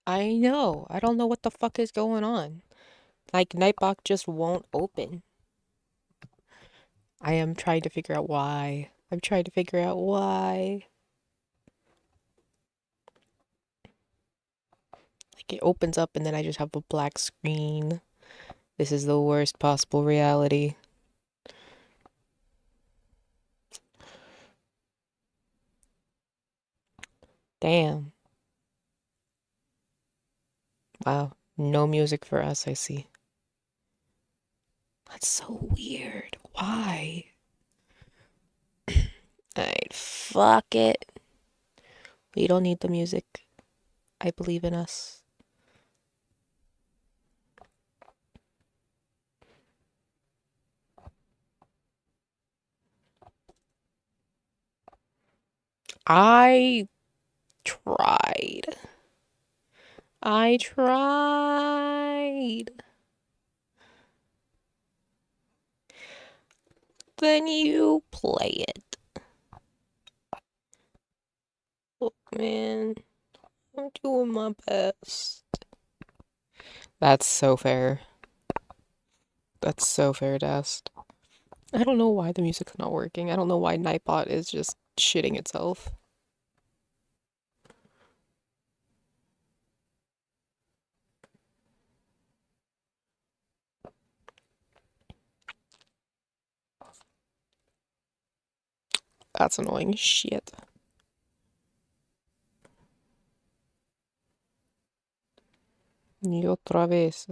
I know. I don't know what the fuck is going on. Like, Nightbot just won't open. I am trying to figure out why. I'm trying to figure out why. Like, it opens up and then I just have a black screen. This is the worst possible reality. Damn. Wow. No music for us, I see. That's so weird. Why? Alright, fuck it. We don't need the music. I believe in us. I tried. I tried. Then you play it. Look, man, I'm doing my best. That's so fair. That's so fair, Dust. I don't know why the music's not working. I don't know why Nightbot is just shitting itself. That's annoying shit. Y otra vez.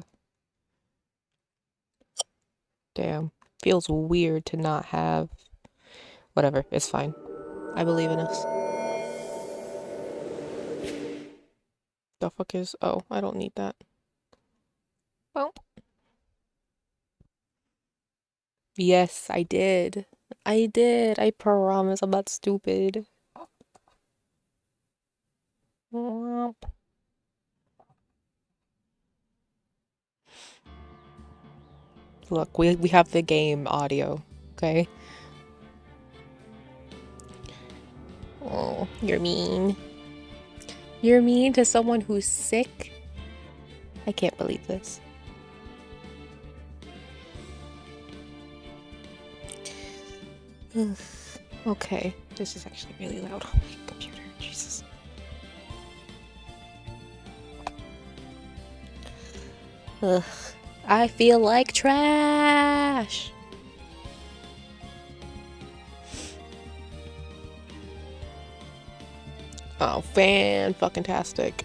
Damn. Feels weird to not have. Whatever, it's fine. I believe in us. The fuck is. Oh, I don't need that. Well. Yes, I did. I did. I promise I'm not stupid. Look, we have the game audio, okay? Oh, you're mean. You're mean to someone who's sick? I can't believe this. Ugh. Okay, this is actually really loud on my computer. Jesus. Ugh. I feel like trash. Oh, fan-fucking-tastic.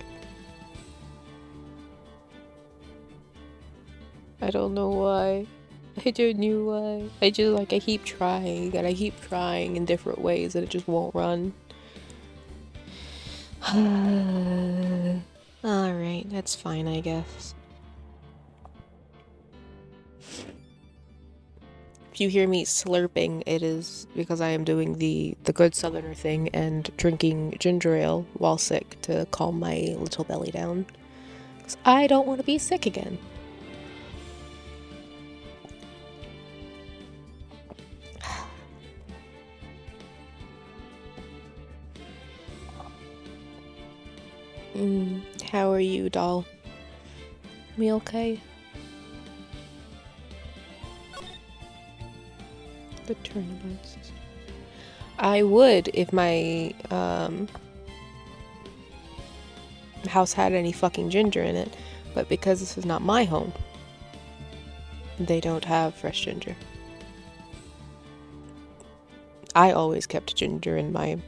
I don't know why. I don't know why. I just, like, I keep trying, and I keep trying in different ways, and it just won't run. Alright, that's fine, I guess. If you hear me slurping, it is because I am doing the good southerner thing and drinking ginger ale while sick to calm my little belly down. Because I don't want to be sick again. How are you, doll? Me okay? The tournaments. I would if my house had any fucking ginger in it, but because this is not my home, they don't have fresh ginger. I always kept ginger in my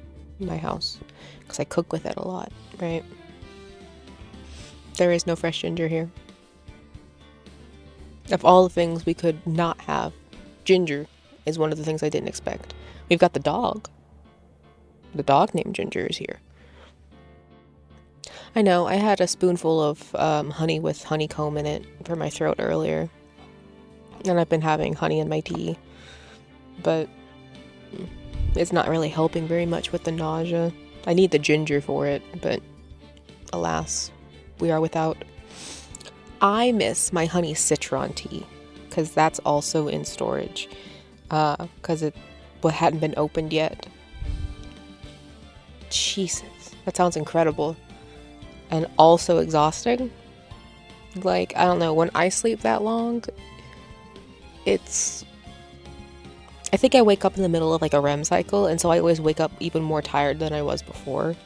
house because I cook with it a lot, right? There is no fresh ginger here. Of all the things we could not have, ginger is one of the things I didn't expect. We've got the dog. The dog named Ginger is here. I know, I had a spoonful of honey with honeycomb in it for my throat earlier. And I've been having honey in my tea. But it's not really helping very much with the nausea. I need the ginger for it, but alas, we are without. I miss my honey citron tea, because that's also in storage. Because it hadn't been opened yet. Jesus, that sounds incredible. and also exhausting. Like, I don't know, when I sleep that long, I think I wake up in the middle of like a REM cycle, and so I always wake up even more tired than I was before.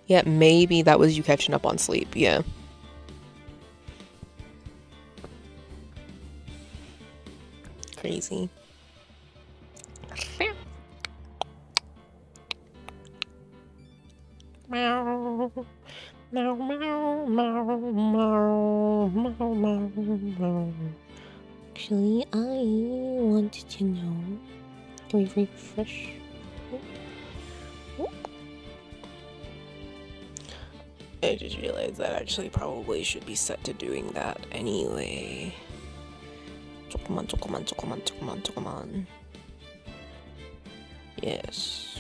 Yeah, maybe that was you catching up on sleep, yeah. Crazy. Meow. Meow, meow, meow, meow, meow, meow, meow. Actually, I wanted to know. Can we refresh? I just realized that actually probably should be set to doing that anyway. Come on. Yes.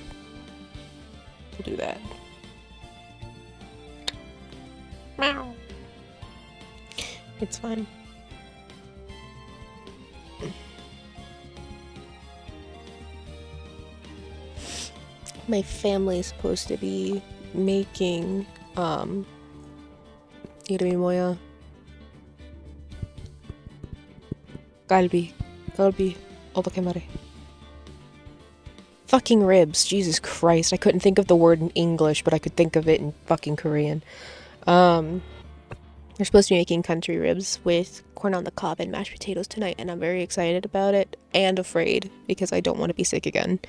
We'll do that. Meow. It's fine. My family's supposed to be making, 이름이 뭐야? 갈비. 어떻게 말해? Fucking ribs. Jesus Christ. I couldn't think of the word in English, but I could think of it in fucking Korean. They're supposed to be making country ribs with corn on the cob and mashed potatoes tonight, and I'm very excited about it and afraid because I don't want to be sick again.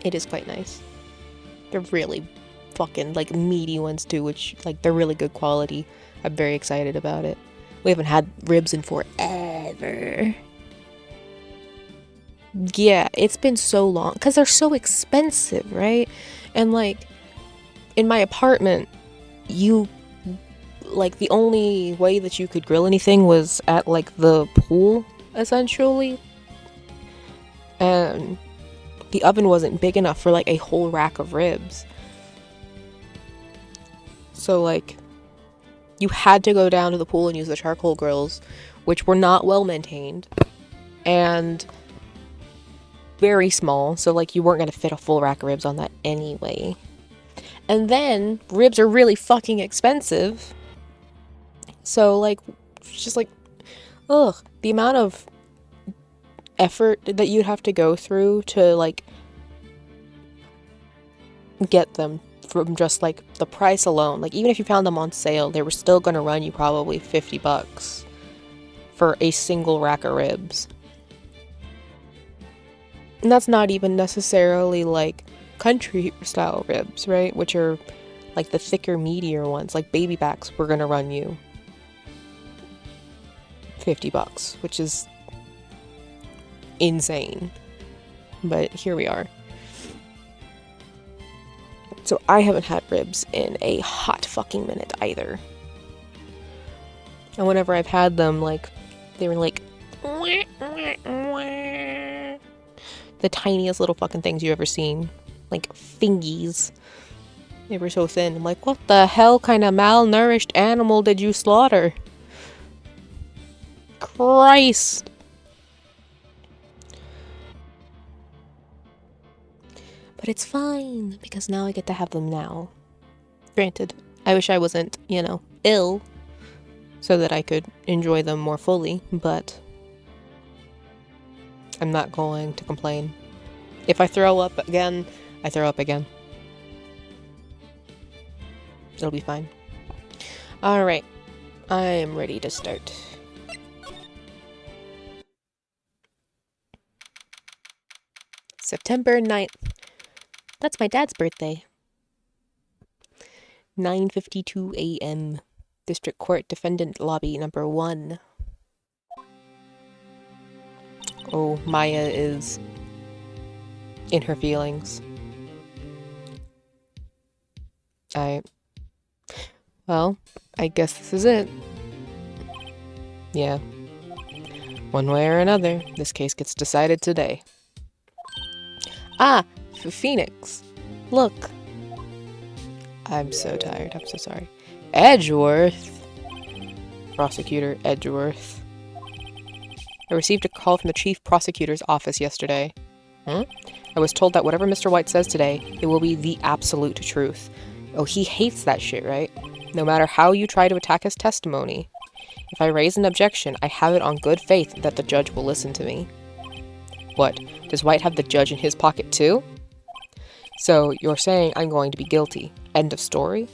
It is quite nice. They're really fucking like meaty ones too, which like they're really good quality. I'm very excited about it. We haven't had ribs in forever. Yeah, it's been so long because they're so expensive, right? And like in my apartment, like the only way that you could grill anything was at like the pool, essentially. And the oven wasn't big enough for like a whole rack of ribs. So like you had to go down to the pool and use the charcoal grills, which were not well maintained and very small. So like you weren't going to fit a full rack of ribs on that anyway. And then ribs are really fucking expensive. So like just like the amount of effort that you'd have to go through to like get them from just like the price alone. Like even if you found them on sale, they were still going to run you probably $50 for a single rack of ribs. And that's not even necessarily like country style ribs, right? Which are like the thicker, meatier ones. Like baby backs were going to run you $50, which is insane. But here we are. So I haven't had ribs in a hot fucking minute either. And whenever I've had them, like, they were like the tiniest little fucking things you've ever seen. Like fingies. They were so thin. I'm like, what the hell kind of malnourished animal did you slaughter? Christ. But it's fine, because now I get to have them now. Granted, I wish I wasn't, ill, so that I could enjoy them more fully, but I'm not going to complain. If I throw up again, I throw up again. It'll be fine. Alright, I am ready to start. September 9th. That's my dad's birthday. 9:52 a.m. District Court Defendant Lobby number 1. Oh, Maya is in her feelings. Well, I guess this is it. Yeah. One way or another, this case gets decided today. Ah! Phoenix. Look. I'm so tired. I'm so sorry. Edgeworth? Prosecutor Edgeworth. I received a call from the Chief Prosecutor's office yesterday. I was told that whatever Mr. White says today, it will be the absolute truth. Oh, he hates that shit, right? No matter how you try to attack his testimony. If I raise an objection, I have it on good faith that the judge will listen to me. What? Does White have the judge in his pocket too? So, you're saying I'm going to be guilty. End of story?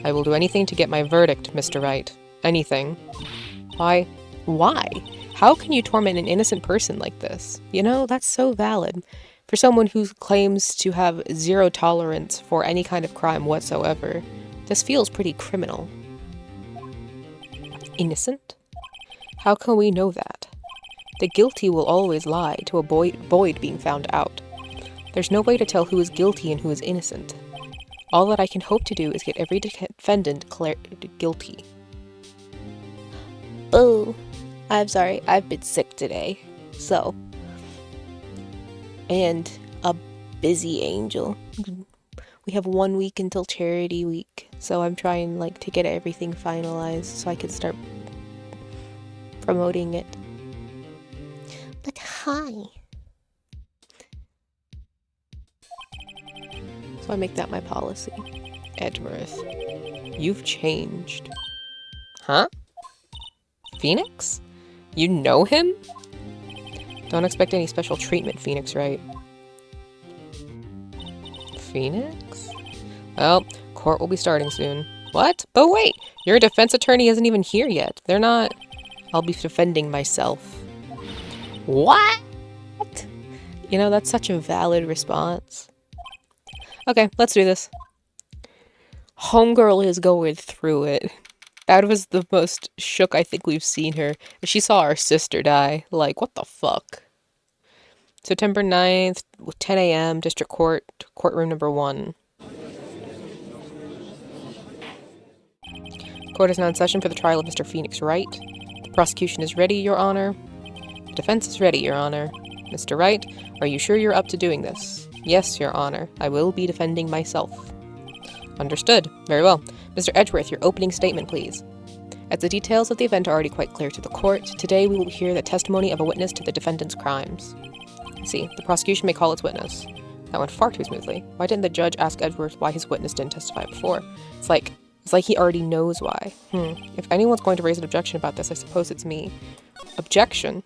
I will do anything to get my verdict, Mr. Wright. Anything. Why? Why? How can you torment an innocent person like this? You know, that's so valid. For someone who claims to have zero tolerance for any kind of crime whatsoever, this feels pretty criminal. Innocent? How can we know that? The guilty will always lie to avoid being found out. There's no way to tell who is guilty and who is innocent. All that I can hope to do is get every defendant declared guilty. Oh, I'm sorry, I've been sick today. So. And a busy angel. We have 1 week until charity week, so I'm trying to get everything finalized so I can start promoting it. But hi. So I make that my policy. Edgeworth, you've changed. Huh? Phoenix? You know him? Don't expect any special treatment, Phoenix, right? Phoenix? Well, court will be starting soon. What? But wait! Your defense attorney isn't even here yet. They're not... I'll be defending myself. What? You know, that's such a valid response. Okay, let's do this. Homegirl is going through it. That was the most shook I think we've seen her. She saw our sister die. Like, what the fuck? September 9th, 10 a.m., District Court, courtroom number 1. Court is now in session for the trial of Mr. Phoenix Wright. The prosecution is ready, Your Honor. The defense is ready, Your Honor. Mr. Wright, are you sure you're up to doing this? Yes, Your Honor. I will be defending myself. Understood. Very well. Mr. Edgeworth, your opening statement, please. As the details of the event are already quite clear to the court, today we will hear the testimony of a witness to the defendant's crimes. See, the prosecution may call its witness. That went far too smoothly. Why didn't the judge ask Edgeworth why his witness didn't testify before? It's like he already knows why. If anyone's going to raise an objection about this, I suppose it's me. Objection?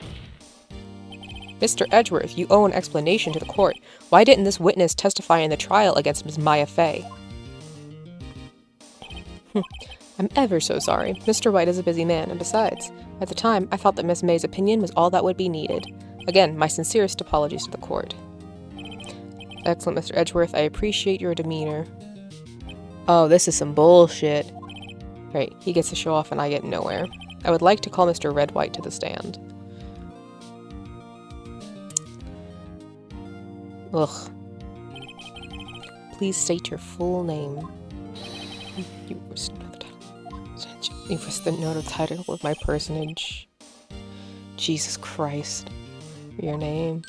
Mr. Edgeworth, you owe an explanation to the court. Why didn't this witness testify in the trial against Ms. Maya Fey? I'm ever so sorry. Mr. White is a busy man, and besides, at the time, I thought that Miss May's opinion was all that would be needed. Again, my sincerest apologies to the court. Excellent, Mr. Edgeworth. I appreciate your demeanor. Oh, this is some bullshit. Right, he gets to show off and I get nowhere. I would like to call Mr. Red White to the stand. Ugh. Please state your full name. You must know the title. You must know the title of my personage. Jesus Christ. Your name.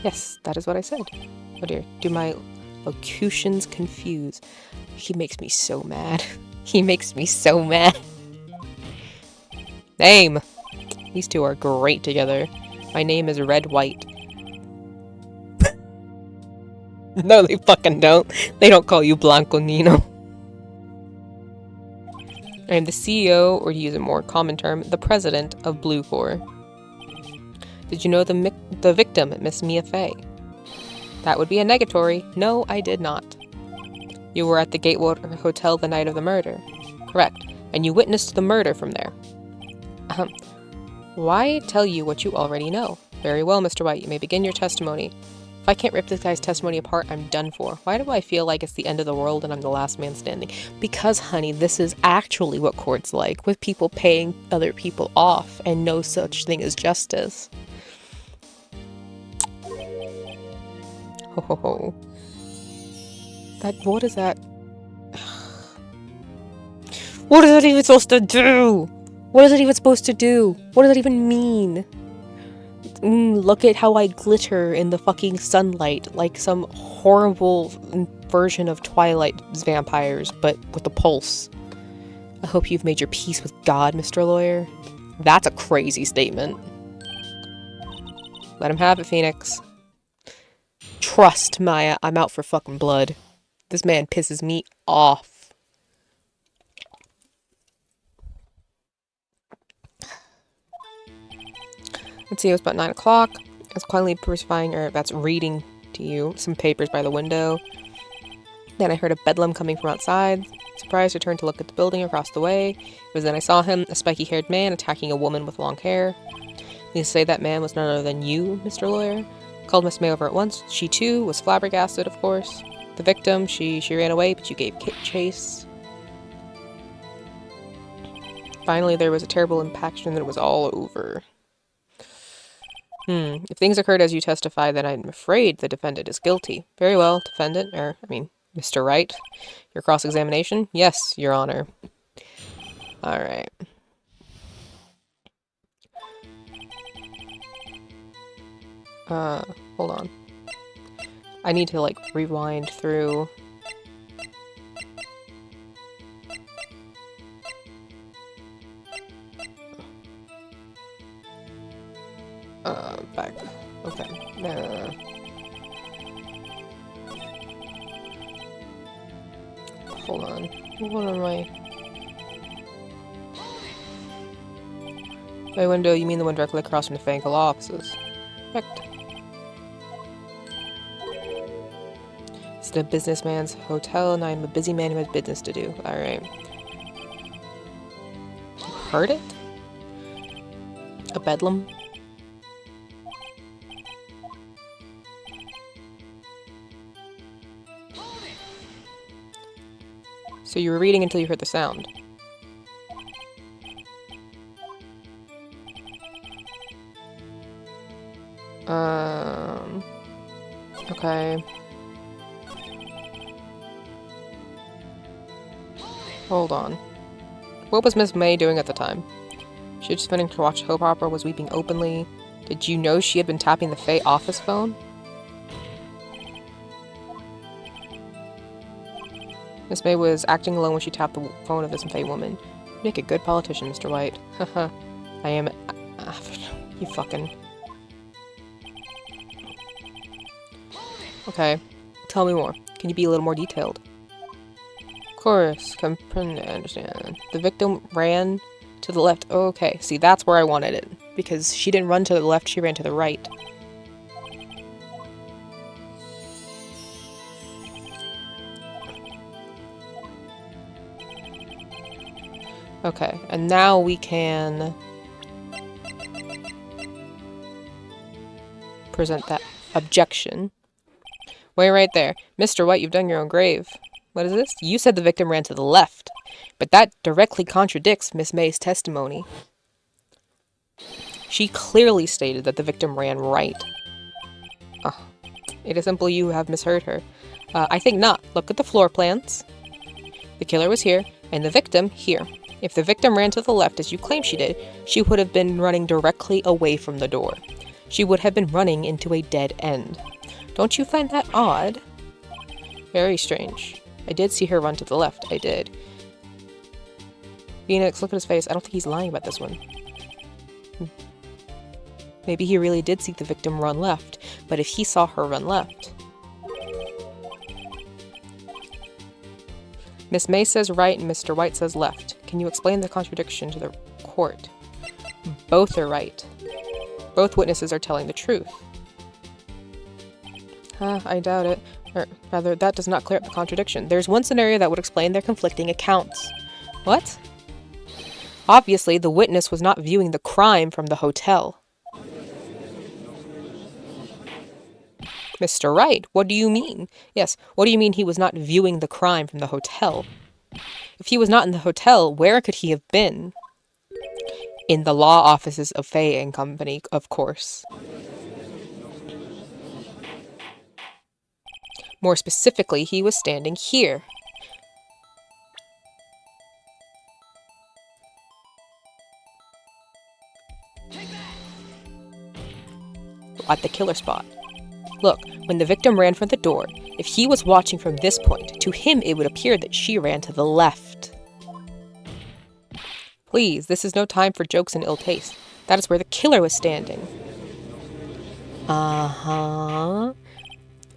Yes, that is what I said. Oh dear, do my locutions confuse? He makes me so mad. He makes me so mad. Name! These two are great together. My name is Red White. No, they fucking don't. They don't call you Blanco Nino. I am the CEO, or to use a more common term, the president of Blue Corps. Did you know the victim, Miss Mia Fey? That would be a negatory. No, I did not. You were at the Gatewater Hotel the night of the murder. Correct. And you witnessed the murder from there. Why tell you what you already know? Very well, Mr. White, you may begin your testimony. If I can't rip this guy's testimony apart, I'm done for. Why do I feel like it's the end of the world and I'm the last man standing? Because, honey, this is actually what court's like, with people paying other people off and no such thing as justice. Ho ho ho. What is that? What is that even supposed to do? What is it even supposed to do? What does that even mean? Look at how I glitter in the fucking sunlight, like some horrible version of Twilight's vampires, but with a pulse. I hope you've made your peace with God, Mr. Lawyer. That's a crazy statement. Let him have it, Phoenix. Trust, Maya, I'm out for fucking blood. This man pisses me off. Let's see, it was about 9 o'clock. I was quietly that's reading to you some papers by the window. Then I heard a bedlam coming from outside. Surprised, I turned to look at the building across the way. It was then I saw him, a spiky-haired man, attacking a woman with long hair. Needless to say, that man was none other than you, Mr. Lawyer. Called Miss May over at once. She, too, was flabbergasted, of course. The victim, she ran away, but you gave chase. Finally, there was a terrible impact, and then it was all over. If things occurred as you testify, then I'm afraid the defendant is guilty. Very well, defendant, Mr. Wright. Your cross-examination? Yes, Your Honor. Alright. Hold on. I need to, rewind through. Back. Okay. Hold on. What am I? By window, you mean the one directly across from the Fankel offices. Correct. It's a businessman's hotel, and I'm a busy man who has business to do. Alright. Heard it? A bedlam? So you were reading until you heard the sound. Okay. Hold on. What was Miss May doing at the time? She had just finished to watch soap opera, was weeping openly. Did you know she had been tapping the Faye office phone? Miss May was acting alone when she tapped the phone of this Faye woman. You make a good politician, Mr. White. Haha. I am... you fucking... Okay. Tell me more. Can you be a little more detailed? Of course. Comprehend, I understand. The victim ran to the left. Okay. See, that's where I wanted it. Because she didn't run to the left, she ran to the right. Okay, and now we can present that objection. Wait right there. Mr. White, you've done your own grave. What is this? You said the victim ran to the left, but that directly contradicts Miss May's testimony. She clearly stated that the victim ran right. It is simple you have misheard her. I think not. Look at the floor plans. The killer was here, and the victim here. If the victim ran to the left as you claim she did, she would have been running directly away from the door. She would have been running into a dead end. Don't you find that odd? Very strange. I did see her run to the left. I did. Phoenix, look at his face. I don't think he's lying about this one. Maybe he really did see the victim run left, but if he saw her run left... Miss May says right and Mr. White says left. Can you explain the contradiction to the court? Both are right. Both witnesses are telling the truth. I doubt it. Or rather, that does not clear up the contradiction. There's one scenario that would explain their conflicting accounts. What? Obviously, the witness was not viewing the crime from the hotel. Mr. Wright, what do you mean? Yes, what do you mean he was not viewing the crime from the hotel? If he was not in the hotel, where could he have been? In the law offices of Faye and Company, of course. More specifically, he was standing here. At the killer spot. Look, when the victim ran from the door, if he was watching from this point, to him it would appear that she ran to the left. Please, this is no time for jokes and ill taste. That is where the killer was standing. Uh-huh.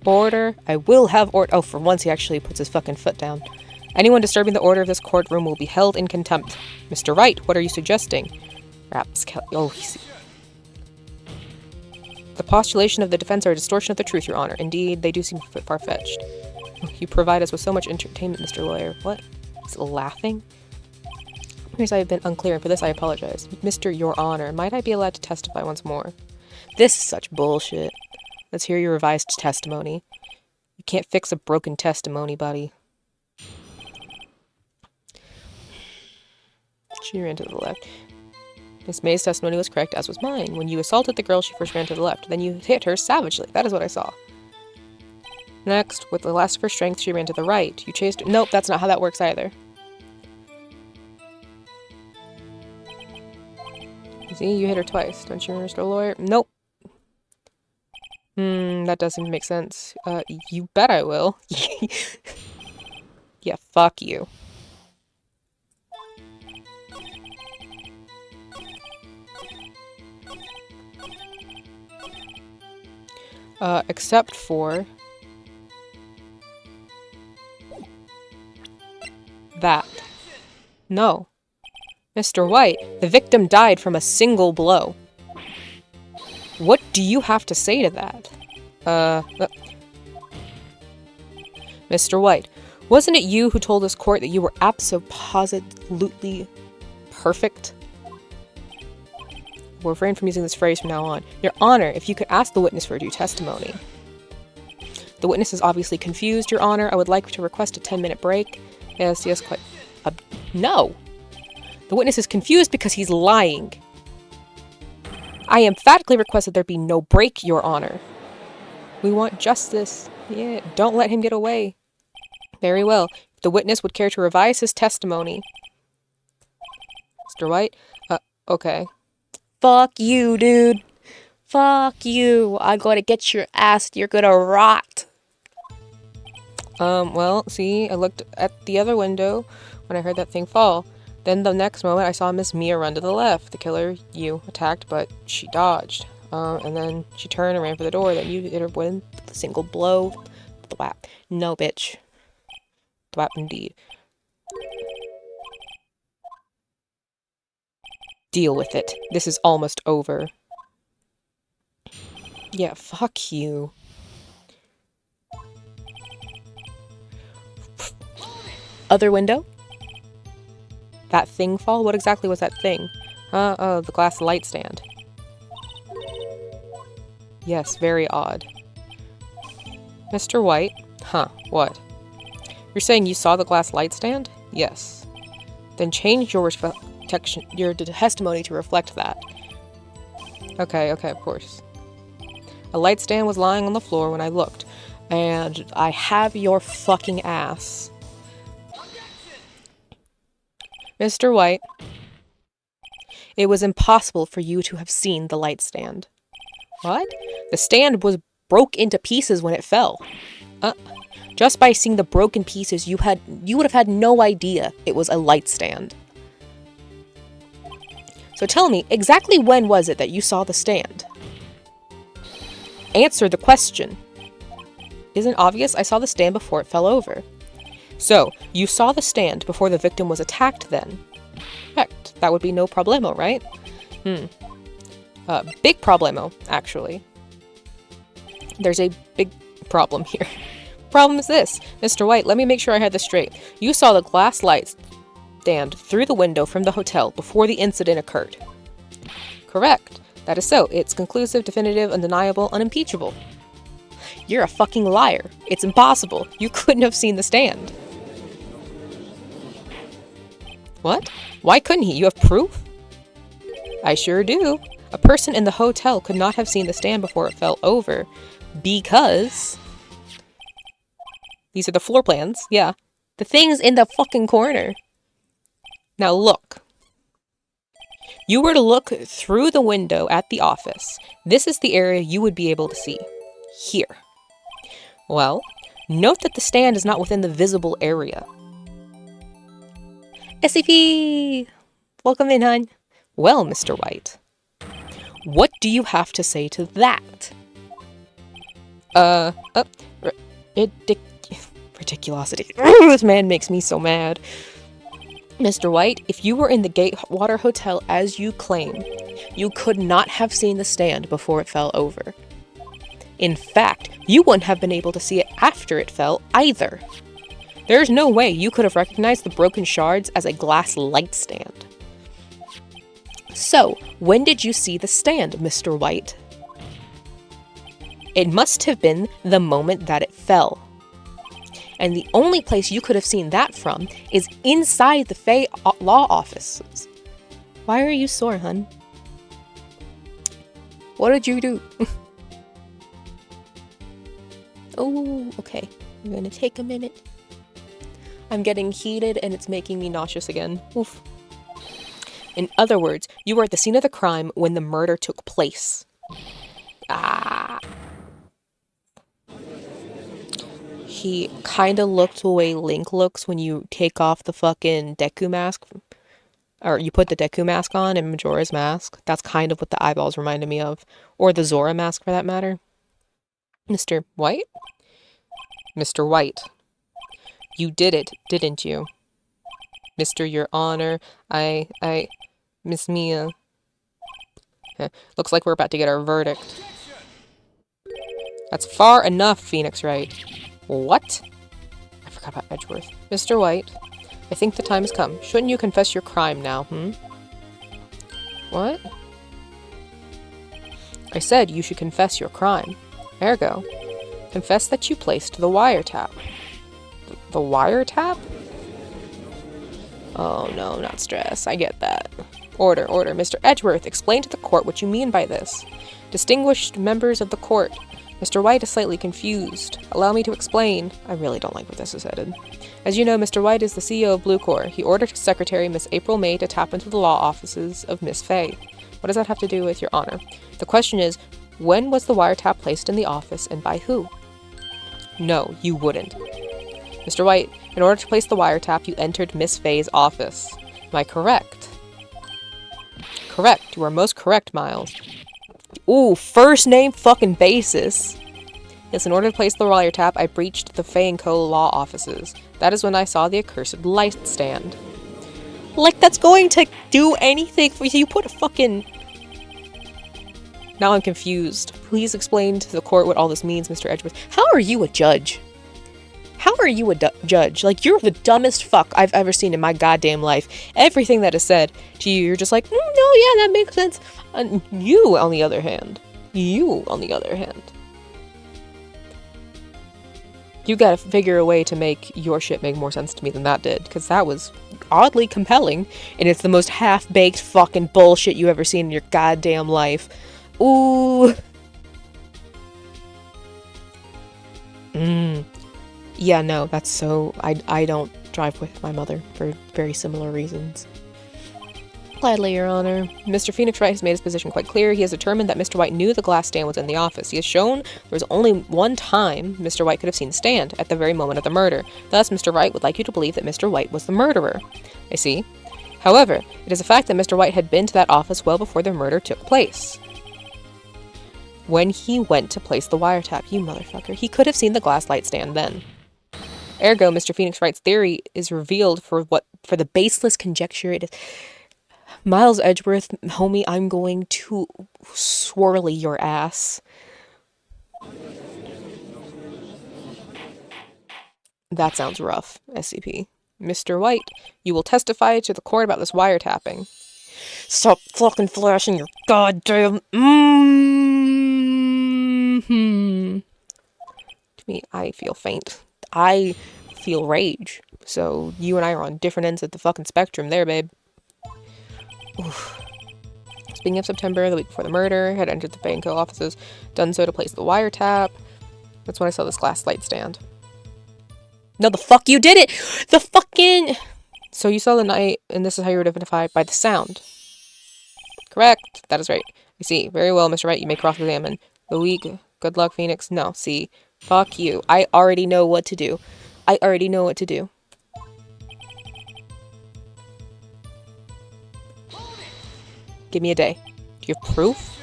Order. I will have order. Oh, for once he actually puts his fucking foot down. Anyone disturbing the order of this courtroom will be held in contempt. Mr. Wright, what are you suggesting? Oh, he's... The postulation of the defense are a distortion of the truth, Your Honor. Indeed, they do seem far-fetched. You provide us with so much entertainment, Mr. Lawyer. What? He's laughing? Here's I have been unclear, and for this I apologize. Mr. Your Honor, might I be allowed to testify once more? This is such bullshit. Let's hear your revised testimony. You can't fix a broken testimony, buddy. She ran to the left. Miss May's testimony was correct, as was mine. When you assaulted the girl, she first ran to the left. Then you hit her savagely. That is what I saw. Next, with the last of her strength, she ran to the right. You chased her. Nope, that's not how that works either. See, you hit her twice. Don't you, Mr. Lawyer? Nope. That doesn't make sense. You bet I will. Yeah, fuck you. Except for... that. No. Mr. White, the victim died from a single blow. What do you have to say to that? Mr. White, wasn't it you who told this court that you were absolutely perfect? We'll refrain from using this phrase from now on. Your Honor, if you could ask the witness for due testimony. The witness is obviously confused, Your Honor. I would like to request a 10-minute break. Yes, quite... no! The witness is confused because he's lying. I emphatically request that there be no break, Your Honor. We want justice. Yeah, don't let him get away. Very well. If the witness would care to revise his testimony. Mr. White? Okay. Fuck you, dude. Fuck you. I'm gonna get your ass. You're gonna rot. Well, see, I looked at the other window when I heard that thing fall. Then the next moment, I saw Miss Mia run to the left. The killer, you, attacked, but she dodged. And then she turned and ran for the door. Then you hit her with a single blow. Thwap. No, bitch. Thwap indeed. Deal with it. This is almost over. Yeah, fuck you. Other window? That thing fall? What exactly was that thing? Oh, the glass light stand. Yes, very odd. Mr. White? Huh, what? You're saying you saw the glass light stand? Yes. Then change your testimony to reflect that. Okay, of course. A light stand was lying on the floor when I looked, and I have your fucking ass. Mr. White, it was impossible for you to have seen the light stand. What? The stand was broke into pieces when it fell. Just by seeing the broken pieces, you would have had no idea it was a light stand. So tell me, exactly when was it that you saw the stand? Answer the question. Isn't obvious? I saw the stand before it fell over. So, you saw the stand before the victim was attacked then? Correct. That would be no problemo, right? Big problemo, actually. There's a big problem here. Problem is this. Mr. White, let me make sure I had this straight. You saw the glass light stand through the window from the hotel before the incident occurred. Correct. That is so. It's conclusive, definitive, undeniable, unimpeachable. You're a fucking liar. It's impossible. You couldn't have seen the stand. What? Why couldn't he? You have proof? I sure do. A person in the hotel could not have seen the stand before it fell over because... These are the floor plans. Yeah. The thing's in the fucking corner. Now look. You were to look through the window at the office. This is the area you would be able to see. Here. Well, note that the stand is not within the visible area. SCP! Welcome in, hon. Well, Mr. White, what do you have to say to that? Ridiculosity. This man makes me so mad. Mr. White, if you were in the Gatewater Hotel as you claim, you could not have seen the stand before it fell over. In fact, you wouldn't have been able to see it after it fell either. There's no way you could have recognized the broken shards as a glass light stand. So, when did you see the stand, Mr. White? It must have been the moment that it fell. And the only place you could have seen that from is inside the Fey law offices. Why are you sore, hun? What did you do? Oh, okay. I'm gonna take a minute. I'm getting heated and it's making me nauseous again. Oof. In other words, you were at the scene of the crime when the murder took place. Ah. He kind of looked the way Link looks when you take off the fucking Deku mask. Or you put the Deku mask on in Majora's Mask. That's kind of what the eyeballs reminded me of. Or the Zora mask, for that matter. Mr. White? Mr. White. You did it, didn't you? Mr. Your Honor, Miss Mia. Looks like we're about to get our verdict. That's far enough, Phoenix Wright. What? I forgot about Edgeworth. Mr. White, I think the time has come. Shouldn't you confess your crime now, What? I said you should confess your crime. Ergo, confess that you placed the wiretap. The wiretap? Oh no, not stress. I get that. Order. Mr. Edgeworth, explain to the court what you mean by this. Distinguished members of the court, Mr. White is slightly confused. Allow me to explain. I really don't like where this is headed. As you know, Mr. White is the CEO of Blue Corps. He ordered his secretary, Miss April May, to tap into the law offices of Miss Fey. What does that have to do with your honor? The question is, when was the wiretap placed in the office and by who? No, you wouldn't. Mr. White, in order to place the wiretap, you entered Miss Fey's office. Am I correct? Correct. You are most correct, Miles. Ooh, first name fucking basis. Yes, in order to place the wiretap, I breached the Fey & Co. law offices. That is when I saw the accursed light stand. Like, that's going to do anything for you. You put a fucking... Now I'm confused. Please explain to the court what all this means, Mr. Edgeworth. How are you a judge? How are you a judge? Like, you're the dumbest fuck I've ever seen in my goddamn life. Everything that is said to you, you're just like, no, yeah, that makes sense. You, on the other hand, you gotta figure a way to make your shit make more sense to me than that did, because that was oddly compelling, and it's the most half-baked fucking bullshit you ever seen in your goddamn life. Ooh. Yeah, no, that's so... I don't drive with my mother for very similar reasons. Gladly, Your Honor. Mr. Phoenix Wright has made his position quite clear. He has determined that Mr. White knew the glass stand was in the office. He has shown there was only one time Mr. White could have seen the stand, at the very moment of the murder. Thus, Mr. Wright would like you to believe that Mr. White was the murderer. I see. However, it is a fact that Mr. White had been to that office well before the murder took place. When he went to place the wiretap, you motherfucker, he could have seen the glass light stand then. Ergo, Mr. Phoenix Wright's theory is revealed for the baseless conjecture it is. Miles Edgeworth, homie, I'm going to swirly your ass. That sounds rough, SCP. Mr. White, you will testify to the court about this wiretapping. Stop fucking flashing your goddamn... To me, I feel faint. I feel rage. So you and I are on different ends of the fucking spectrum there, babe. Oof. Speaking of September, the week before the murder, had entered the Fey & Co. offices, done so to place the wiretap. That's when I saw this glass light stand. No, the fuck you did it! The fucking... So you saw the night, and this is how you were identified by the sound. Correct. That is right. I see. Very well, Mr. Wright. You may cross-examine. The week. Good luck, Phoenix. No, see. Fuck you. I already know what to do. I already know what to do. Give me a day. Do you have proof?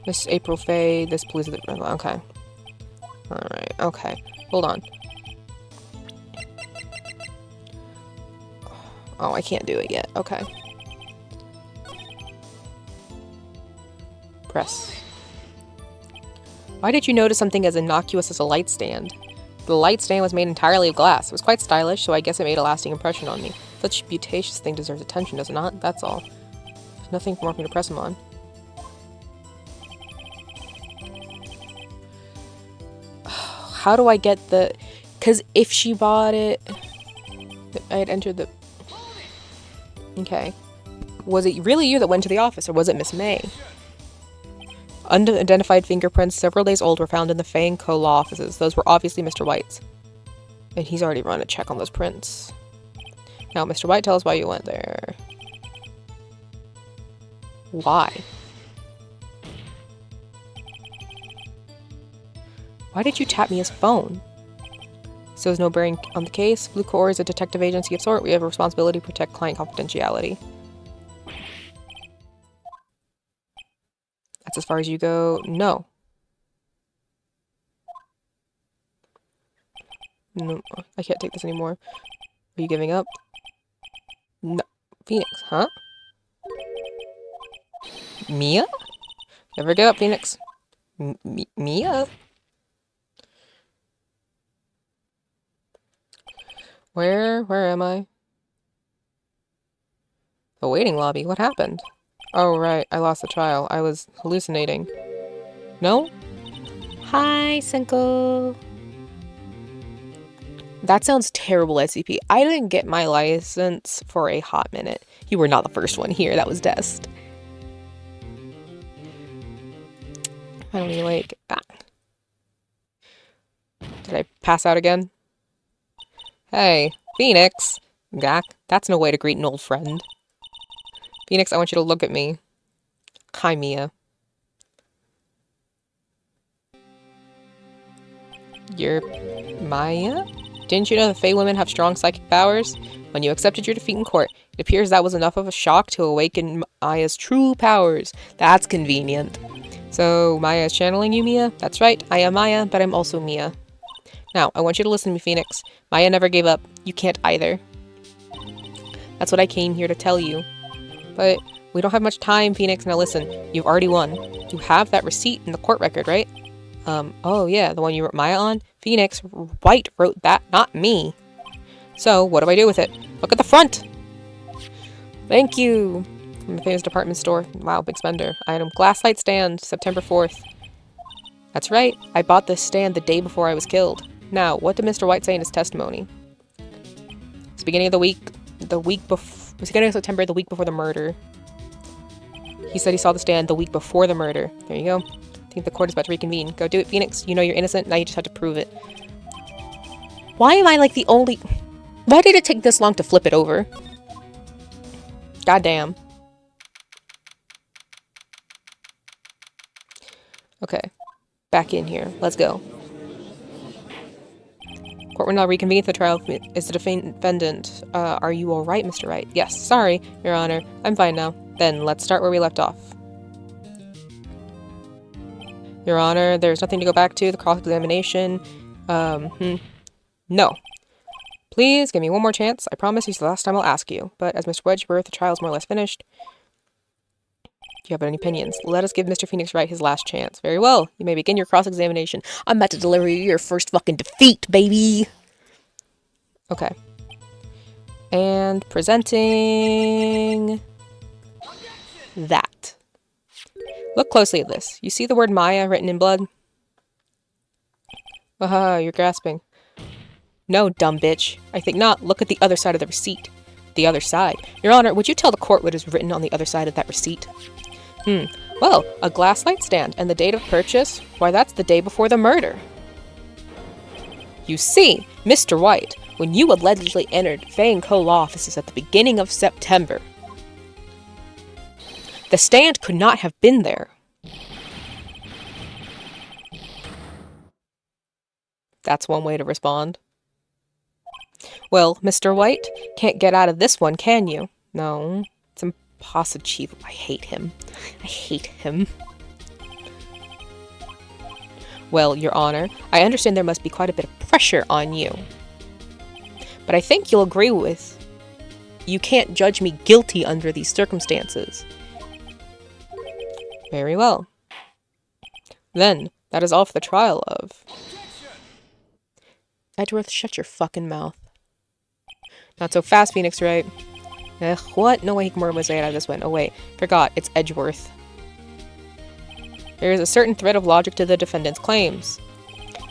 This April Faye, this police... Okay. Alright, okay. Hold on. Oh, I can't do it yet. Okay. Press. Why did you notice something as innocuous as a light stand? The light stand was made entirely of glass. It was quite stylish, so I guess it made a lasting impression on me. Such a beauteous thing deserves attention, does it not? That's all. There's nothing more for me to press him on. How do I get the... Because if she bought it... I had entered the... Okay. Was it really you that went to the office, or was it Miss May? Unidentified fingerprints several days old were found in the Fang Co. law offices. Those were obviously Mr. White's. And he's already run a check on those prints. Now, Mr. White, tell us why you went there. Why? Why did you tap me his phone? So there's no bearing on the case. Blue Core is a detective agency of sort. We have a responsibility to protect client confidentiality. That's as far as you go. No. No, I can't take this anymore. Are you giving up? No. Phoenix, huh? Mia? Never give up, Phoenix. Mia? Where am I? The waiting lobby. What happened? Oh, right. I lost the trial. I was hallucinating. No? Hi, Senko. That sounds terrible, SCP. I didn't get my license for a hot minute. You were not the first one here. That was Dest. Finally awake. Ah. Did I pass out again? Hey, Phoenix. Gak, that's no way to greet an old friend. Phoenix, I want you to look at me. Hi, Mia. You're Maya? Didn't you know the Fae women have strong psychic powers? When you accepted your defeat in court, it appears that was enough of a shock to awaken Maya's true powers. That's convenient. So, Maya is channeling you, Mia? That's right, I am Maya, but I'm also Mia. Now, I want you to listen to me, Phoenix. Maya never gave up. You can't either. That's what I came here to tell you. But we don't have much time, Phoenix. Now listen, you've already won. You have that receipt in the court record, right? Oh yeah, the one you wrote Maya on? Phoenix, White wrote that, not me. So, what do I do with it? Look at the front! Thank you! From the famous department store. Wow, big spender. Item, glass light stand, September 4th. That's right, I bought this stand the day before I was killed. Now, what did Mr. White say in his testimony? It's the beginning of the week before, beginning of September, the week before the murder. He said he saw the stand the week before the murder. There you go. I think the court is about to reconvene. Go do it, Phoenix. You know you're innocent, now you just have to prove it. Why am I like the only... Why did it take this long to flip it over? Goddamn. Okay. Back in here. Let's go. Court will now reconvene for the trial is the defendant. Are you alright, Mr. Wright? Yes, sorry, Your Honor. I'm fine now. Then, let's start where we left off. Your Honor, there's nothing to go back to. The cross-examination. No. Please, give me one more chance. I promise it's the last time I'll ask you. But as Mr. Wedgeworth, the trial's more or less finished. Do you have any opinions? Let us give Mr. Phoenix Wright his last chance. Very well. You may begin your cross-examination. I'm about to deliver you your first fucking defeat, baby! Okay. And presenting... that. Look closely at this. You see the word Maya written in blood? Aha, you're grasping. No, dumb bitch. I think not. Look at the other side of the receipt. The other side. Your Honor, would you tell the court what is written on the other side of that receipt? Well, a glass light stand and the date of purchase? Why, that's the day before the murder. You see, Mr. White, when you allegedly entered Fang Co. law offices at the beginning of September, the stand could not have been there. That's one way to respond. Well, Mr. White, can't get out of this one, can you? No, Pasta Chief. I hate him. I hate him. Well, Your Honor, I understand there must be quite a bit of pressure on you. But I think you'll agree with... You can't judge me guilty under these circumstances. Very well. Then, that is all for the trial of... Edgeworth, shut your fucking mouth. Not so fast, Phoenix Wright. What? No way he can murder his way out of this one. Oh wait, forgot, it's Edgeworth. There is a certain thread of logic to the defendant's claims.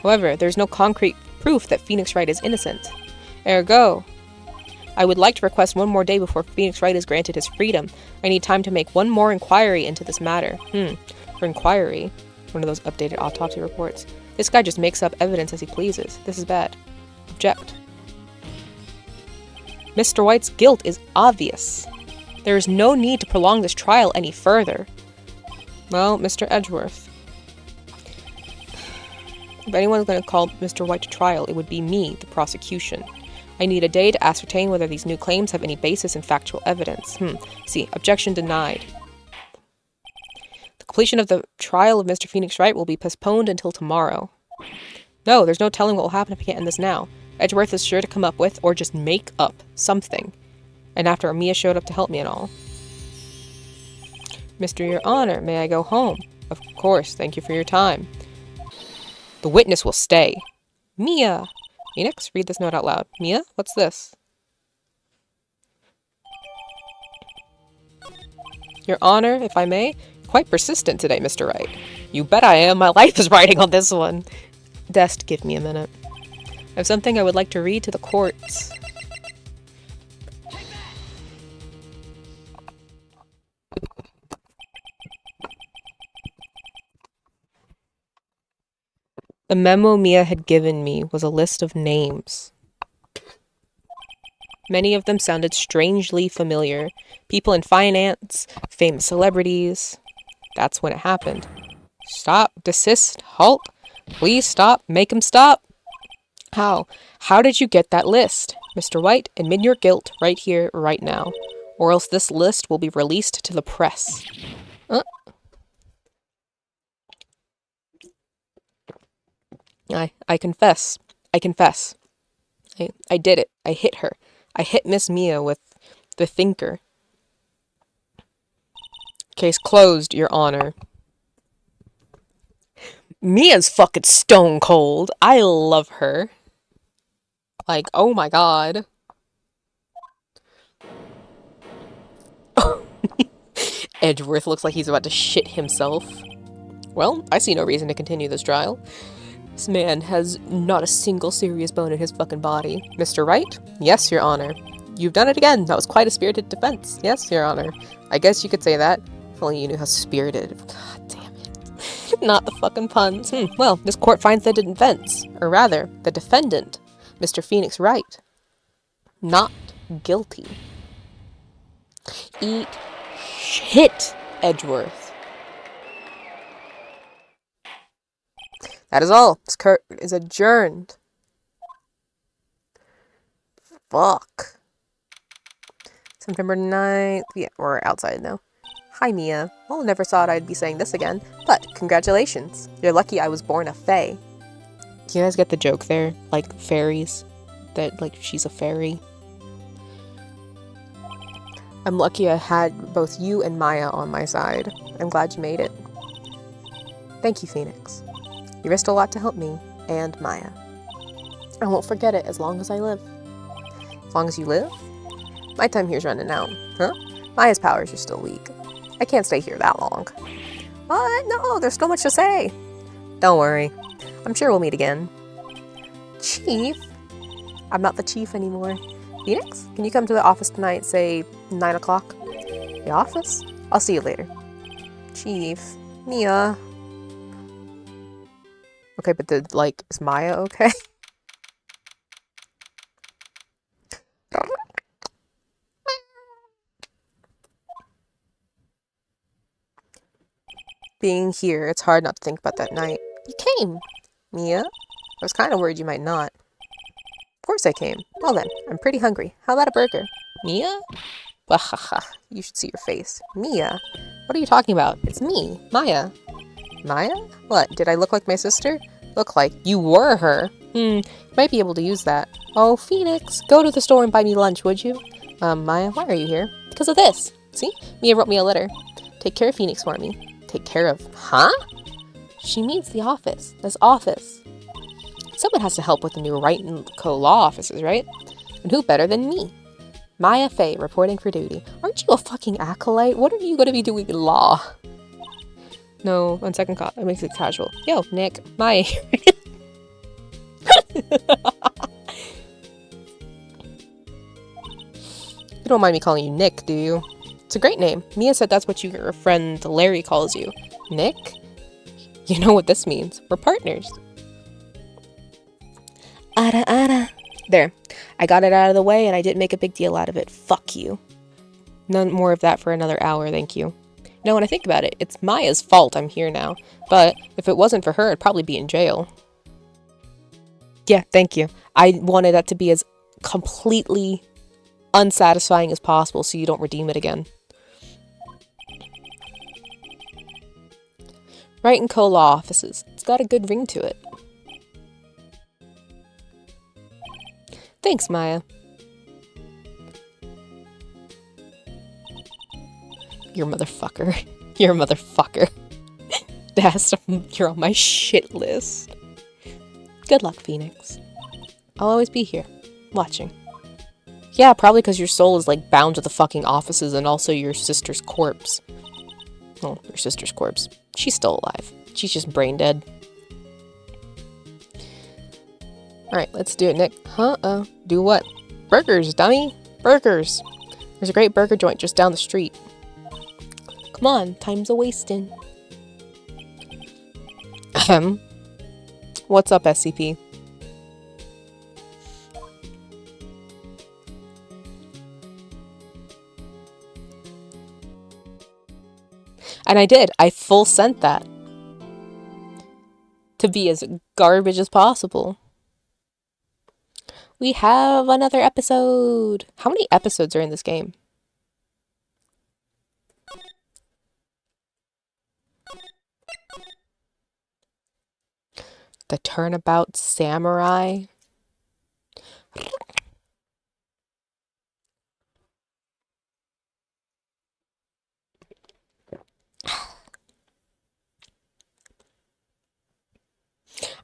However, there is no concrete proof that Phoenix Wright is innocent. Ergo, I would like to request one more day before Phoenix Wright is granted his freedom. I need time to make one more inquiry into this matter. For inquiry? One of those updated autopsy reports. This guy just makes up evidence as he pleases. This is bad. Object. Mr. White's guilt is obvious. There is no need to prolong this trial any further. Well, Mr. Edgeworth. If anyone's going to call Mr. White to trial, it would be me, the prosecution. I need a day to ascertain whether these new claims have any basis in factual evidence. See, objection denied. The completion of the trial of Mr. Phoenix Wright will be postponed until tomorrow. No, there's no telling what will happen if I can't end this now. Edgeworth is sure to come up with, or just make up, something. And after Mia showed up to help me and all. Mr. Your Honor, may I go home? Of course, thank you for your time. The witness will stay. Mia! Phoenix, read this note out loud. Mia, what's this? Your Honor, if I may, quite persistent today, Mr. Wright. You bet I am. My life is riding on this one. Dest, give me a minute. I have something I would like to read to the courts. The memo Mia had given me was a list of names. Many of them sounded strangely familiar. People in finance, famous celebrities. That's when it happened. Stop, desist, halt. Please stop, make him stop. How? How did you get that list? Mr. White, admit your guilt right here, right now. Or else this list will be released to the press. I confess. I confess. I did it. I hit her. I hit Miss Mia with the thinker. Case closed, Your Honor. Mia's fucking stone cold. I love her. Like, oh my god. Edgeworth looks like he's about to shit himself. Well, I see no reason to continue this trial. This man has not a single serious bone in his fucking body. Mr. Wright? Yes, Your Honor. You've done it again. That was quite a spirited defense. Yes, Your Honor. I guess you could say that. If only you knew how spirited. God damn it. Not the fucking puns. Well, this court finds the defense, or rather, the defendant, Mr. Phoenix Wright, not guilty. Eat shit, Edgeworth. That is all. This court is adjourned. Fuck. September 9th. Yeah, we're outside now. Hi, Mia. Well, never thought I'd be saying this again, but congratulations. You're lucky I was born a fae. Do you guys get the joke there? Like, fairies? That, like, she's a fairy? I'm lucky I had both you and Maya on my side. I'm glad you made it. Thank you, Phoenix. You risked a lot to help me, and Maya. I won't forget it as long as I live. As long as you live? My time here's running out. Huh? Maya's powers are still weak. I can't stay here that long. What? No, there's still much to say. Don't worry. I'm sure we'll meet again. Chief? I'm not the chief anymore. Phoenix, can you come to the office tonight, say 9 o'clock? The office? I'll see you later. Chief. Mia. Okay, but is Maya okay? Being here, it's hard not to think about that night. You came, Mia. I was kind of worried you might not. Of course I came. Well then, I'm pretty hungry. How about a burger? Mia? You should see your face. Mia? What are you talking about? It's me, Maya. Maya? What, did I look like my sister? Look like you were her. Might be able to use that. Oh, Phoenix, go to the store and buy me lunch, would you? Maya, why are you here? Because of this. See? Mia wrote me a letter. Take care of Phoenix for me. Take care of... Huh? She means the office. This office. Someone has to help with the new Right and Co. law offices, right? And who better than me? Maya Fey, reporting for duty. Aren't you a fucking acolyte? What are you going to be doing in law? No, on second thought, that makes it casual. Yo, Nick, Maya. You don't mind me calling you Nick, do you? It's a great name. Mia said that's what your friend Larry calls you. Nick? You know what this means. We're partners. Ada, ada. There. I got it out of the way and I didn't make a big deal out of it. Fuck you. None more of that for another hour, thank you. Now, when I think about it, it's Maya's fault I'm here now. But if it wasn't for her, I'd probably be in jail. Yeah, thank you. I wanted that to be as completely unsatisfying as possible so you don't redeem it again. Right and Co. law offices. It's got a good ring to it. Thanks, Maya. You're a motherfucker. You're a motherfucker. You're on my shit list. Good luck, Phoenix. I'll always be here, watching. Yeah, probably because your soul is, like, bound to the fucking offices and also your sister's corpse. Oh, your sister's corpse. She's still alive. She's just brain dead. Alright, let's do it, Nick. Do what? Burgers, dummy! Burgers! There's a great burger joint just down the street. Come on, time's a-wasting. What's up, SCP? And I did. I full sent that. To be as garbage as possible. We have another episode. How many episodes are in this game? The Turnabout Samurai.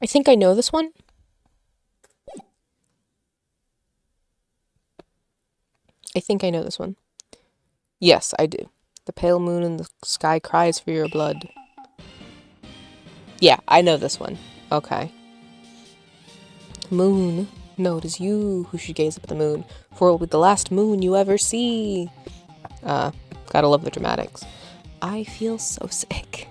I think I know this one. I think I know this one. Yes, I do. The pale moon in the sky cries for your blood. Yeah, I know this one. Okay. Moon. No, it is you who should gaze up at the moon, for it will be the last moon you ever see. Gotta love the dramatics. I feel so sick.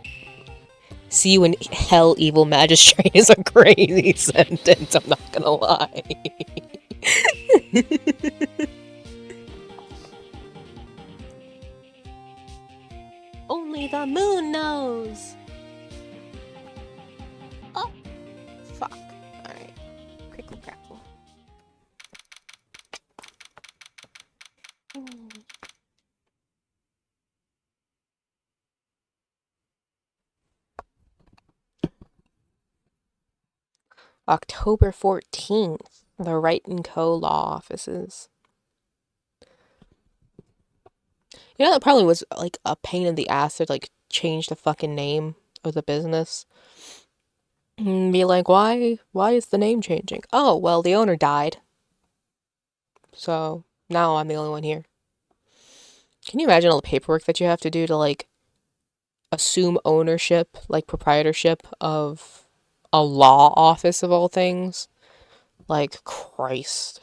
See you in hell, evil magistrate is a crazy sentence, I'm not gonna lie. Only the moon knows! Oh! Fuck. Alright. Crickle crackle. October 14th. The Right and Co. law offices. You know, that probably was, like, a pain in the ass to, like, change the fucking name of the business. And be like, why is the name changing? Oh, well, the owner died. So, now I'm the only one here. Can you imagine all the paperwork that you have to do to, like, assume ownership, like, proprietorship of a law office of all things? Like, Christ.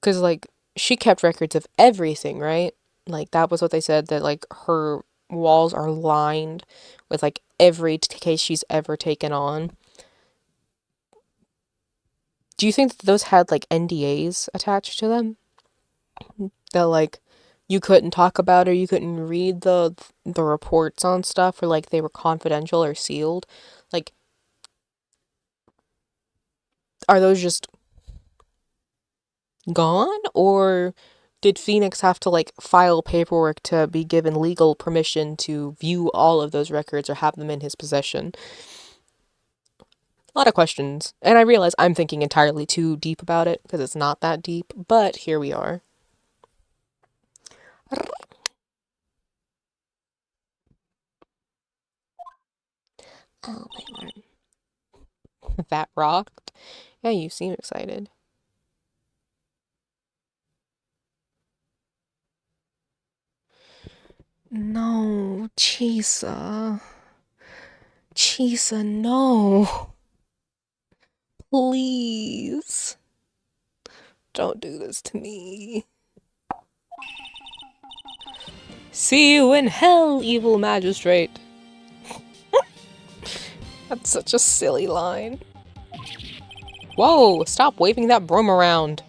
Because, like, she kept records of everything, right? Like, that was what they said, that, like, her walls are lined with, like, every case she's ever taken on. Do you think that those had, like, NDAs attached to them? That, like, you couldn't talk about or you couldn't read the reports on stuff, or, like, they were confidential or sealed? Like, are those just gone? Or did Phoenix have to, like, file paperwork to be given legal permission to view all of those records or have them in his possession? A lot of questions. And I realize I'm thinking entirely too deep about it, because it's not that deep, but here we are. Oh, my arm. That rocked? Yeah, you seem excited. No, Chisa. Chisa, no. Please. Don't do this to me. See you in hell, evil magistrate. That's such a silly line. Whoa, stop waving that broom around.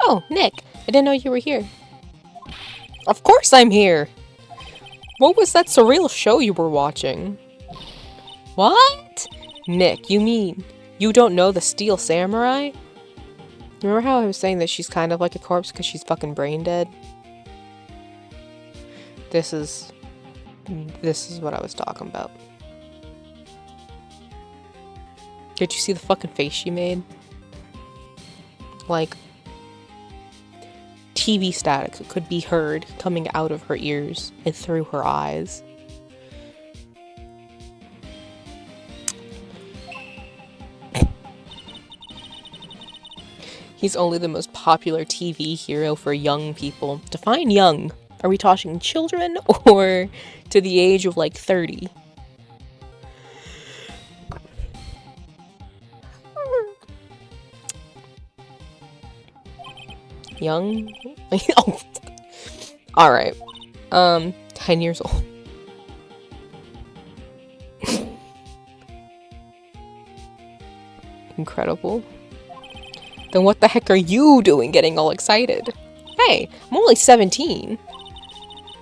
Oh, Nick, I didn't know you were here. Of course I'm here. What was that surreal show you were watching? What? Nick, you mean you don't know the Steel Samurai? Remember how I was saying that she's kind of like a corpse because she's fucking brain dead? This is what I was talking about. Did you see the fucking face she made? Like, TV static could be heard coming out of her ears and through her eyes. He's only the most popular TV hero for young people. Define young. Are we talking children or to the age of like 30? Young? Oh. Alright. 10 years old. Incredible. Then what the heck are you doing getting all excited? Hey, I'm only 17.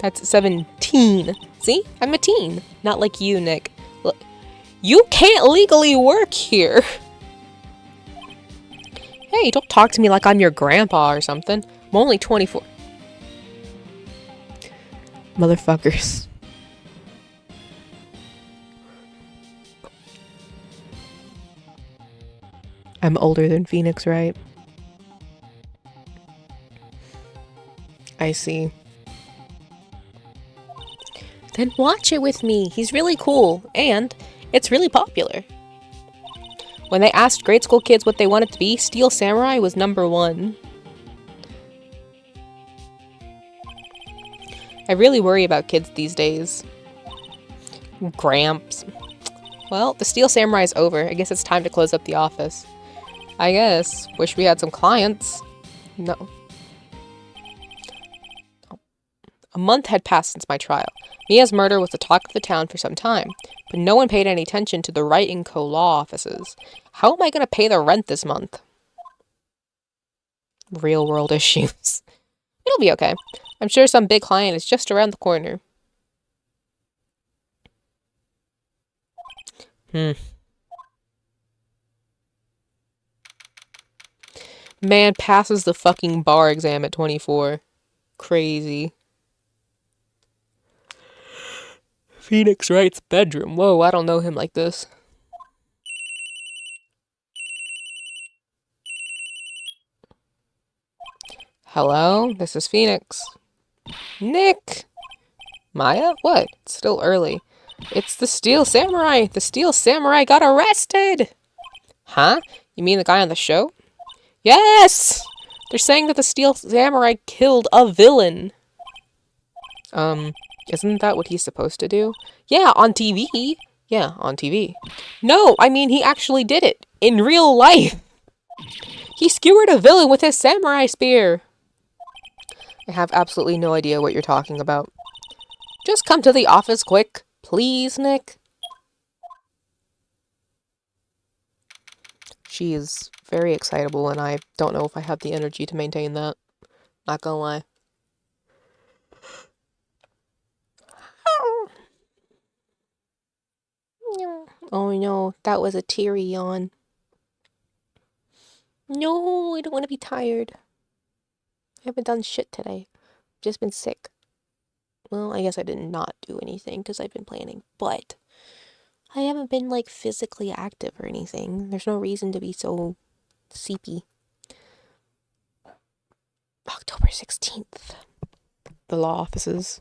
That's 17. See? I'm a teen. Not like you, Nick. Look, you can't legally work here. Hey, don't talk to me like I'm your grandpa or something. I'm only 24. Motherfuckers. I'm older than Phoenix, right? I see. Then watch it with me. He's really cool, and it's really popular. When they asked grade school kids what they wanted to be, Steel Samurai was #1. I really worry about kids these days. Gramps. Well, the Steel Samurai's over. I guess it's time to close up the office. I guess. Wish we had some clients. No. A month had passed since my trial. Mia's murder was the talk of the town for some time, but no one paid any attention to the Wright & Co. law offices. How am I going to pay the rent this month? Real world issues. It'll be okay. I'm sure some big client is just around the corner. Man passes the fucking bar exam at 24. Crazy. Phoenix Wright's bedroom. Whoa, I don't know him like this. Hello? This is Phoenix. Nick! Maya? What? It's still early. It's the Steel Samurai! The Steel Samurai got arrested! Huh? You mean the guy on the show? Yes! They're saying that the Steel Samurai killed a villain. Isn't that what he's supposed to do? Yeah, on TV. Yeah, on TV. No, I mean he actually did it. In real life. He skewered a villain with his samurai spear. I have absolutely no idea what you're talking about. Just come to the office quick. Please, Nick. She is very excitable, and I don't know if I have the energy to maintain that. Not gonna lie. Oh no, that was a teary yawn. No, I don't want to be tired. haven't done shit today. Just been sick. Well, I guess I did not do anything because I've been planning, but I haven't been, like, physically active or anything. There's no reason to be so seepy. October 16th. The law offices.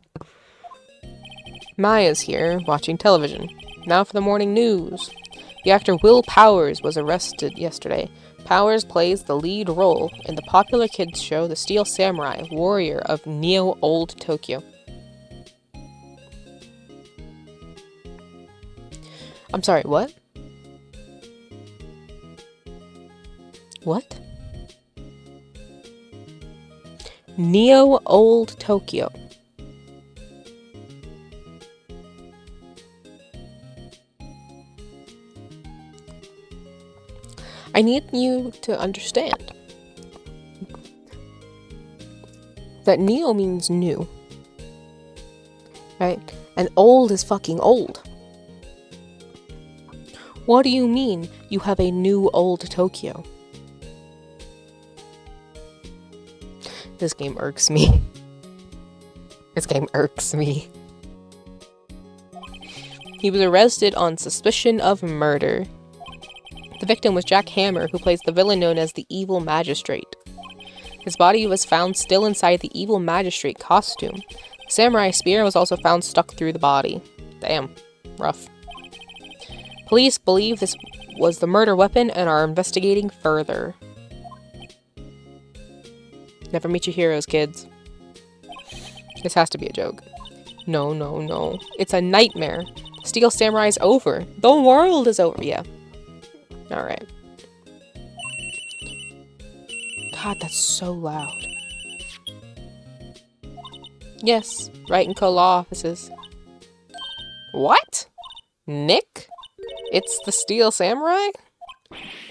Maya's here, watching television. Now for the morning news. The actor Will Powers was arrested yesterday. Powers plays the lead role in the popular kids show The Steel Samurai, Warrior of Neo Old Tokyo. I'm sorry, what? What? Neo Old Tokyo. I need you to understand that Neo means new, right? And old is fucking old. What do you mean you have a new old Tokyo? This game irks me. This game irks me. He was arrested on suspicion of murder. The victim was Jack Hammer, who plays the villain known as the Evil Magistrate. His body was found still inside the Evil Magistrate costume. The samurai spear was also found stuck through the body. Damn. Rough. Police believe this was the murder weapon and are investigating further. Never meet your heroes, kids. This has to be a joke. No, no, no. It's a nightmare. Steel Samurai's over. The world is over. Yeah. Alright. God, that's so loud. Yes, right in co-law offices. What? Nick? It's the Steel Samurai?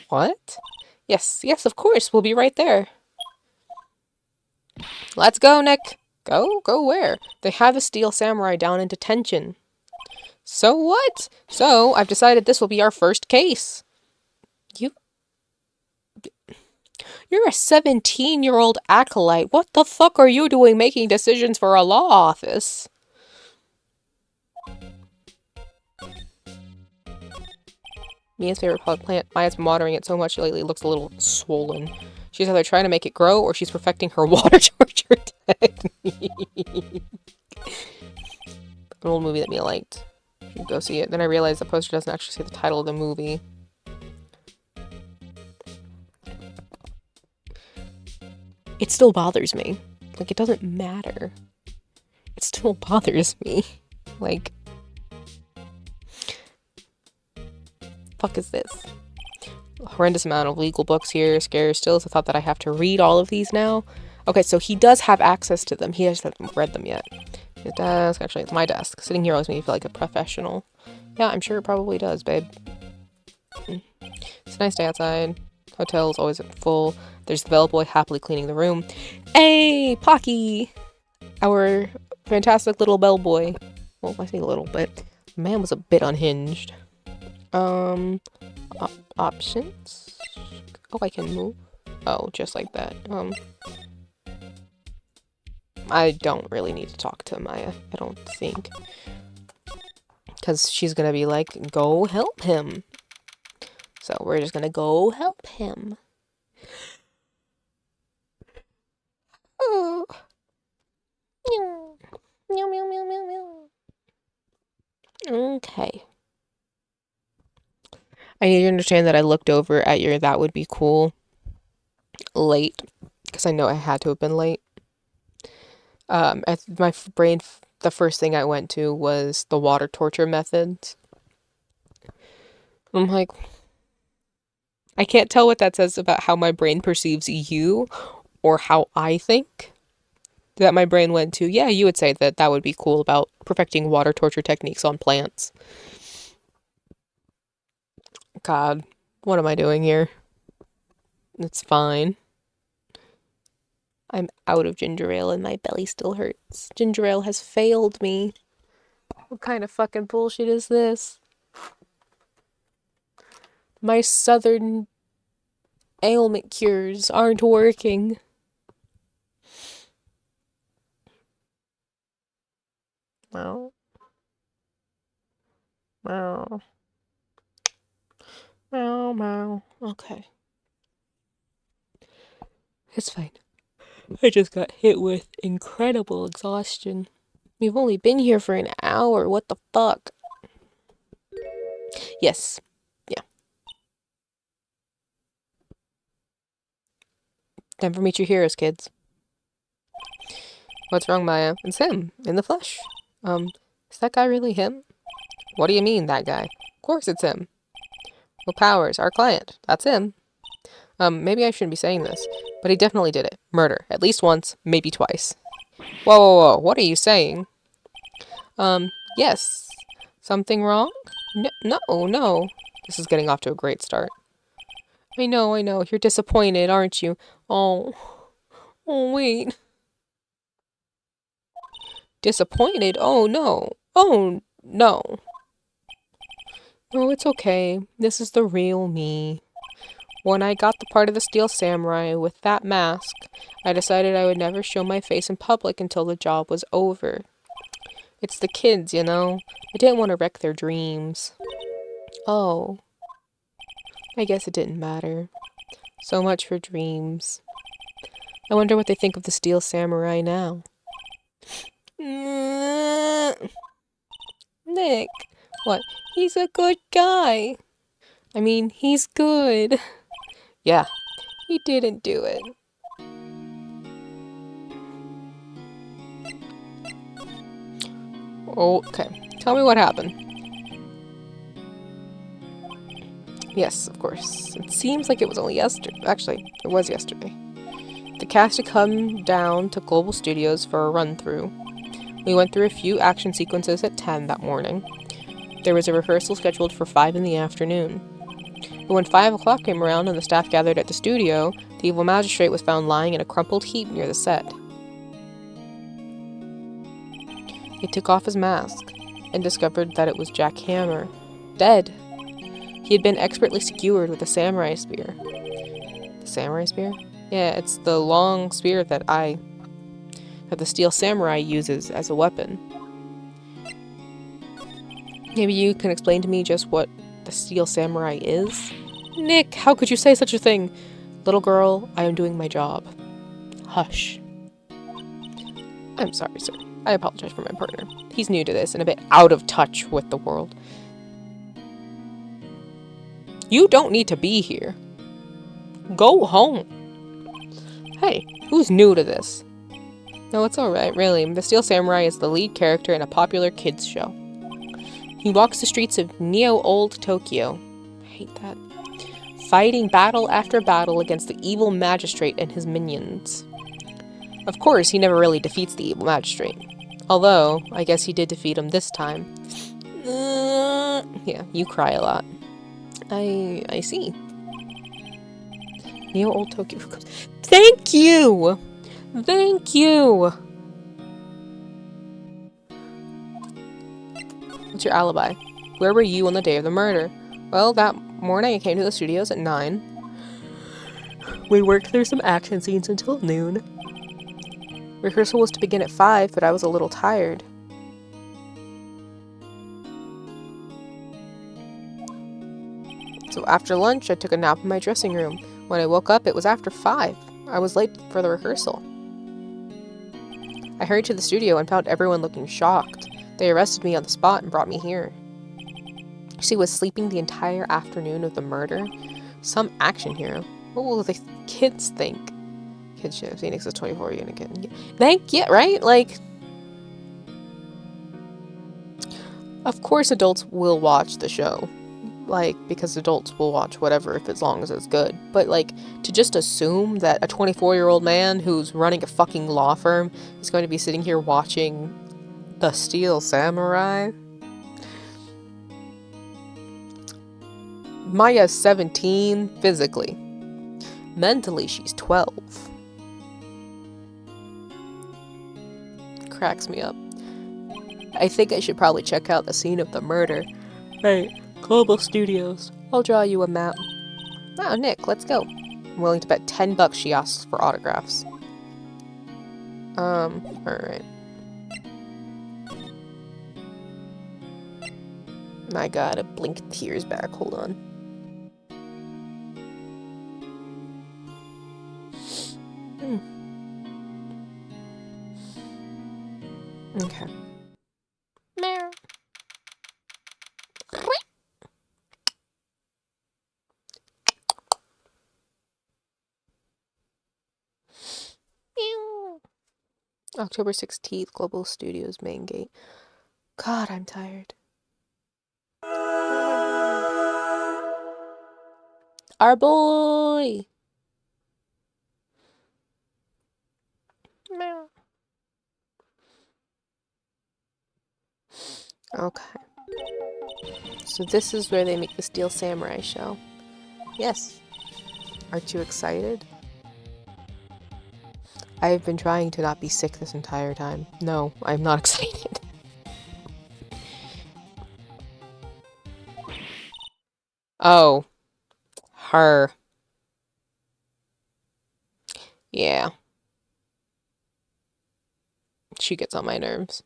What? Yes, yes, of course. We'll be right there. Let's go, Nick. Go? Go where? They have the Steel Samurai down in detention. So what? So, I've decided this will be our first case. You're a 17-year-old acolyte. What the fuck are you doing making decisions for a law office? Mia's favorite pot plant. Maya's been watering it so much lately it looks a little swollen. She's either trying to make it grow or she's perfecting her water torture technique. An old movie that Mia liked. You should go see it. Then I realized the poster doesn't actually say the title of the movie. It still bothers me. Like, it doesn't matter. It still bothers me. Like, fuck is this? A horrendous amount of legal books here. Scary still. So I thought that I have to read all of these now. Okay, so he does have access to them. He just hasn't read them yet. His desk. Actually, it's my desk. Sitting here always makes me feel like a professional. Yeah, I'm sure it probably does, babe. It's a nice day outside. Hotel's always full. There's the bellboy happily cleaning the room. Hey, Pocky! Our fantastic little bellboy. Well, I say little, but the man was a bit unhinged. Options? Oh, I can move. Oh, just like that. I don't really need to talk to Maya, I don't think. Because she's gonna be like, go help him. So we're just gonna go help him. Oh. Meow. Meow, meow, meow, meow, meow. Okay. I need you to understand that I looked over at your that would be cool late. Because I know I had to have been late. At my brain, the first thing I went to was the water torture methods. I'm like, I can't tell what that says about how my brain perceives you or how I think. That my brain went to, yeah, you would say that that would be cool about perfecting water torture techniques on plants. God, what am I doing here? It's fine. I'm out of ginger ale and my belly still hurts. Ginger ale has failed me. What kind of fucking bullshit is this? My southern ailment cures aren't working. Meow. Meow. Meow, meow. Okay. It's fine. I just got hit with incredible exhaustion. We've only been here for an hour. What the fuck? Yes. Yeah. Time for Meet Your Heroes, kids. What's wrong, Maya? It's him, in the flesh. Is that guy really him? What do you mean, that guy? Of course it's him. Will Powers, our client. That's him. Maybe I shouldn't be saying this, but he definitely did it. Murder. At least once, maybe twice. Whoa, whoa, whoa. What are you saying? Yes. Something wrong? No, no. This is getting off to a great start. I know. You're disappointed, aren't you? Oh, wait. Disappointed? Oh, no. Oh, no. Oh, it's okay. This is the real me. When I got the part of the Steel Samurai with that mask, I decided I would never show my face in public until the job was over. It's the kids, you know. I didn't want to wreck their dreams. Oh. I guess it didn't matter. So much for dreams. I wonder what they think of the Steel Samurai now. Nick. What? He's a good guy. I mean, he's good. Yeah, he didn't do it. Okay, tell me what happened. Yes, of course. It seems like it was only yesterday. Actually, it was yesterday. The cast had come down to Global Studios for a run-through. We went through a few action sequences at 10 that morning. There was a rehearsal scheduled for 5 in the afternoon. But when 5 o'clock came around and the staff gathered at the studio, the evil magistrate was found lying in a crumpled heap near the set. He took off his mask and discovered that it was Jack Hammer, dead. He had been expertly skewered with a samurai spear. The samurai spear? Yeah, it's the long spear that the Steel Samurai uses as a weapon. Maybe you can explain to me just what the Steel Samurai is? Nick, how could you say such a thing? Little girl, I am doing my job. Hush. I'm sorry, sir. I apologize for my partner. He's new to this and a bit out of touch with the world. You don't need to be here. Go home. Hey, who's new to this? No, it's alright, really. The Steel Samurai is the lead character in a popular kids show. He walks the streets of Neo-Old Tokyo. I hate that. Fighting battle after battle against the evil magistrate and his minions. Of course, he never really defeats the evil magistrate. Although, I guess he did defeat him this time. Yeah, you cry a lot. I see. Neo-Old Tokyo. Thank you! Thank you! What's your alibi? Where were you on the day of the murder? Well, that morning I came to the studios at 9. We worked through some action scenes until noon. Rehearsal was to begin at 5, but I was a little tired. So after lunch, I took a nap in my dressing room. When I woke up, it was after 5. I was late for the rehearsal. I hurried to the studio and found everyone looking shocked. They arrested me on the spot and brought me here. She was sleeping the entire afternoon of the murder. Some action hero. What will the kids think? Kids show. Phoenix is 24 and a kid. Thank you, right? Like, of course adults will watch the show. Like, because adults will watch whatever if as long as it's good. But, like, to just assume that a 24-year-old man who's running a fucking law firm is going to be sitting here watching The Steel Samurai? Maya's 17 physically. Mentally, she's 12. Cracks me up. I think I should probably check out the scene of the murder. Right. Global Studios. I'll draw you a map. Oh, Nick, let's go. I'm willing to bet $10 she asks for autographs. Alright. I gotta blink tears back. Hold on. Okay. October 16th, Global Studios main gate. God, I'm tired. Our boy! Okay. So this is where they make the Steel Samurai shell. Yes. Aren't you excited? I've been trying to not be sick this entire time. No, I'm not excited. Oh. Her. Yeah. She gets on my nerves.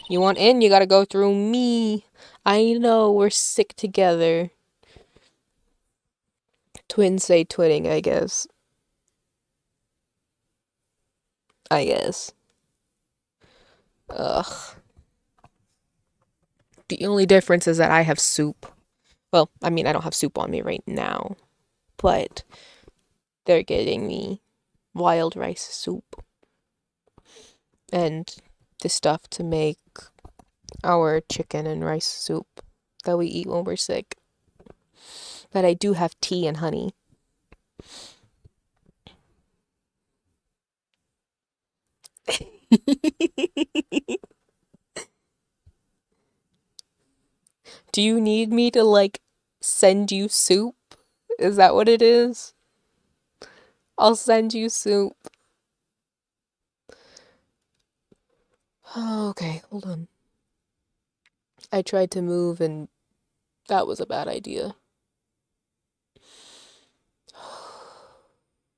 You want in, you gotta go through me. I know, we're sick together. Twins say twinning, I guess. I guess. Ugh. The only difference is that I have soup. Well, I mean, I don't have soup on me right now. But they're getting me wild rice soup. And the stuff to make our chicken and rice soup that we eat when we're sick. But I do have tea and honey. Do you need me to, like, send you soup? Is that what it is? I'll send you soup. Oh, okay, hold on. I tried to move and that was a bad idea.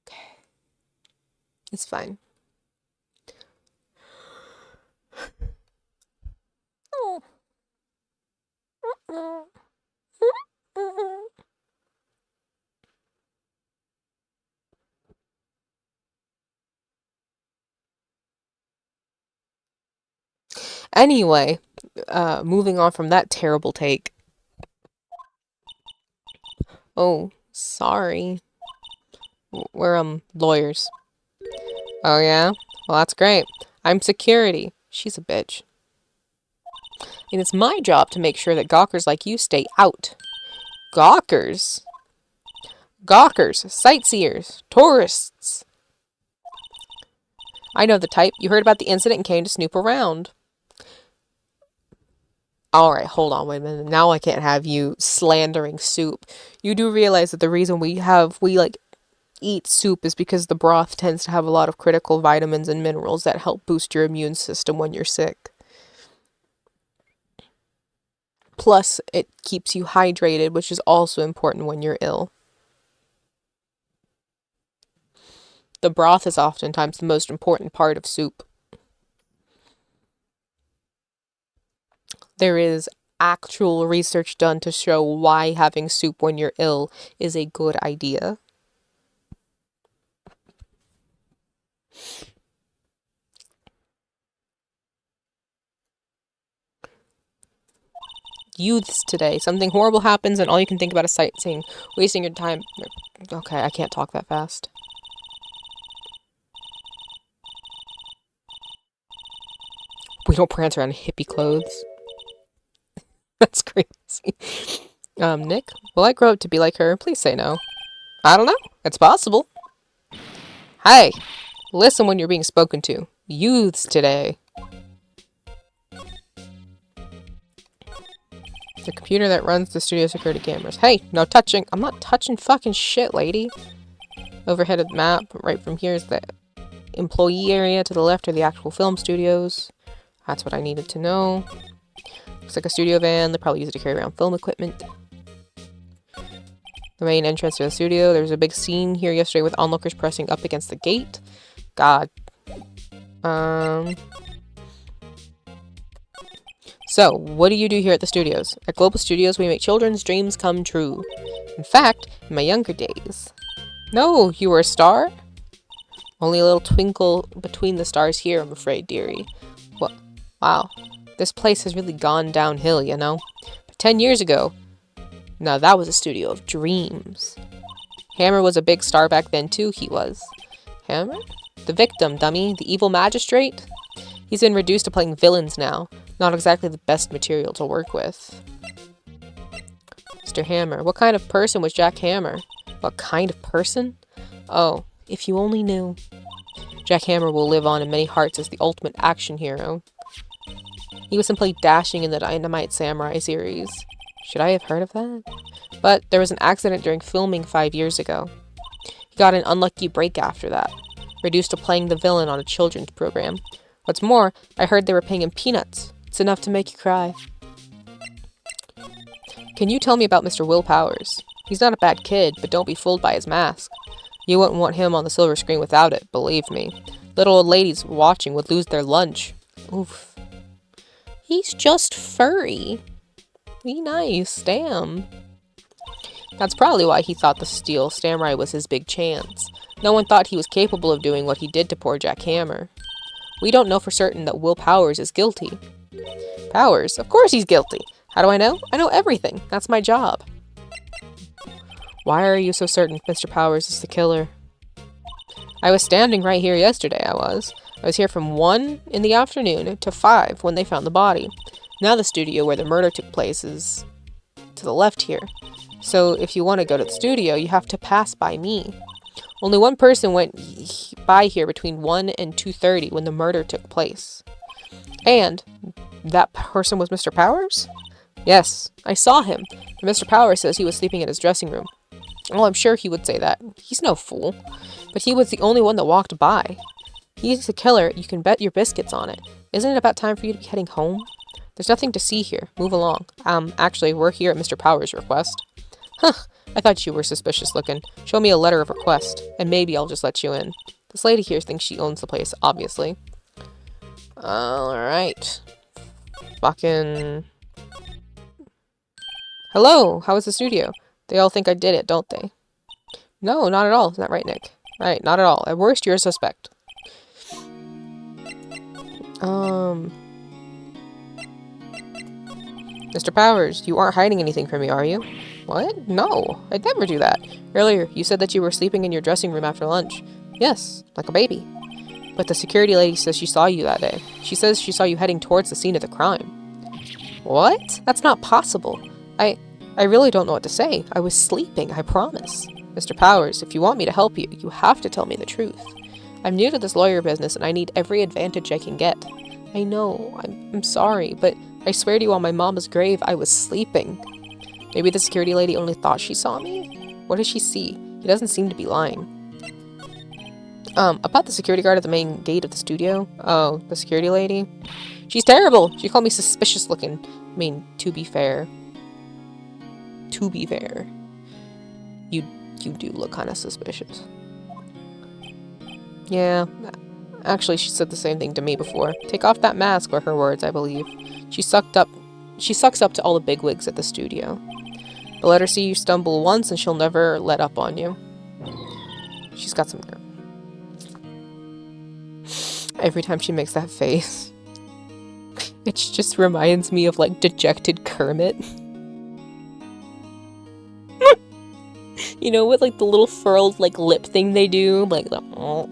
Okay. It's fine. Anyway, moving on from that terrible take. Oh, sorry. We're, lawyers. Oh, yeah? Well, that's great. I'm security. She's a bitch. And it's my job to make sure that gawkers like you stay out. Gawkers? Gawkers, sightseers, tourists. I know the type. You heard about the incident and came to snoop around. Alright, hold on, wait a minute. Now I can't have you slandering soup. You do realize that the reason we eat soup is because the broth tends to have a lot of critical vitamins and minerals that help boost your immune system when you're sick. Plus, it keeps you hydrated, which is also important when you're ill. The broth is oftentimes the most important part of soup. There is actual research done to show why having soup when you're ill is a good idea. Youths today. Something horrible happens and all you can think about is sightseeing, wasting your time. Okay, I can't talk that fast. We don't prance around in hippie clothes. That's crazy. Nick, will I grow up to be like her? Please say no. I don't know. It's possible. Hey, listen when you're being spoken to. Youths today. The computer that runs the studio security cameras. Hey, no touching. I'm not touching fucking shit, lady. Overhead of the map, right from here is the employee area. To the left are the actual film studios. That's what I needed to know. Looks like a studio van. They probably use it to carry around film equipment. The main entrance to the studio. There was a big scene here yesterday with onlookers pressing up against the gate. God. So, what do you do here at the studios? At Global Studios, we make children's dreams come true. In fact, in my younger days. No, you were a star? Only a little twinkle between the stars here, I'm afraid, dearie. What? Wow. This place has really gone downhill, you know? But 10 years ago, now that was a studio of dreams. Hammer was a big star back then, too, he was. Hammer? The victim, dummy. The evil magistrate? He's been reduced to playing villains now. Not exactly the best material to work with. Mr. Hammer. What kind of person was Jack Hammer? What kind of person? Oh, if you only knew. Jack Hammer will live on in many hearts as the ultimate action hero. He was simply dashing in the Dynamite Samurai series. Should I have heard of that? But there was an accident during filming 5 years ago. He got an unlucky break after that, reduced to playing the villain on a children's program. What's more, I heard they were paying him peanuts. It's enough to make you cry. Can you tell me about Mr. Will Powers? He's not a bad kid, but don't be fooled by his mask. You wouldn't want him on the silver screen without it, believe me. Little old ladies watching would lose their lunch. Oof. He's just furry. Be nice, damn. That's probably why he thought the Steel Samurai was his big chance. No one thought he was capable of doing what he did to poor Jack Hammer. We don't know for certain that Will Powers is guilty. Powers? Of course he's guilty. How do I know? I know everything. That's my job. Why are you so certain Mr. Powers is the killer? I was standing right here yesterday, I was here from 1 in the afternoon to 5 when they found the body. Now the studio where the murder took place is to the left here. So if you want to go to the studio, you have to pass by me. Only one person went by here between 1 and 2:30 when the murder took place. And that person was Mr. Powers? Yes, I saw him. And Mr. Powers says he was sleeping in his dressing room. Well, I'm sure he would say that. He's no fool. But he was the only one that walked by. He's a killer, you can bet your biscuits on it. Isn't it about time for you to be heading home? There's nothing to see here. Move along. Actually, we're here at Mr. Powers' request. Huh, I thought you were suspicious looking. Show me a letter of request, and maybe I'll just let you in. This lady here thinks she owns the place, obviously. Alright. Fucking... Hello, how is the studio? They all think I did it, don't they? No, not at all. Isn't that right, Nick? Right, not at all. At worst, you're a suspect. Mr. Powers, you aren't hiding anything from me, are you? What? No, I'd never do that. Earlier, you said that you were sleeping in your dressing room after lunch. Yes, like a baby. But the security lady says she saw you that day. She says she saw you heading towards the scene of the crime. What? That's not possible. I really don't know what to say. I was sleeping, I promise. Mr. Powers, if you want me to help you, you have to tell me the truth. I'm new to this lawyer business and I need every advantage I can get. I know, I'm sorry, but I swear to you on my mama's grave, I was sleeping. Maybe the security lady only thought she saw me? What did she see? He doesn't seem to be lying. About the security guard at the main gate of the studio? Oh, the security lady? She's terrible! She called me suspicious looking. I mean, to be fair, you do look kind of suspicious. Yeah, actually she said the same thing to me before. Take off that mask, were her words, I believe. She sucks up to all the bigwigs at the studio. But let her see you stumble once and she'll never let up on you. She's got some nerve. Every time she makes that face, it just reminds me of, like, dejected Kermit. You know, with, like, the little furled, like, lip thing they do? Like, the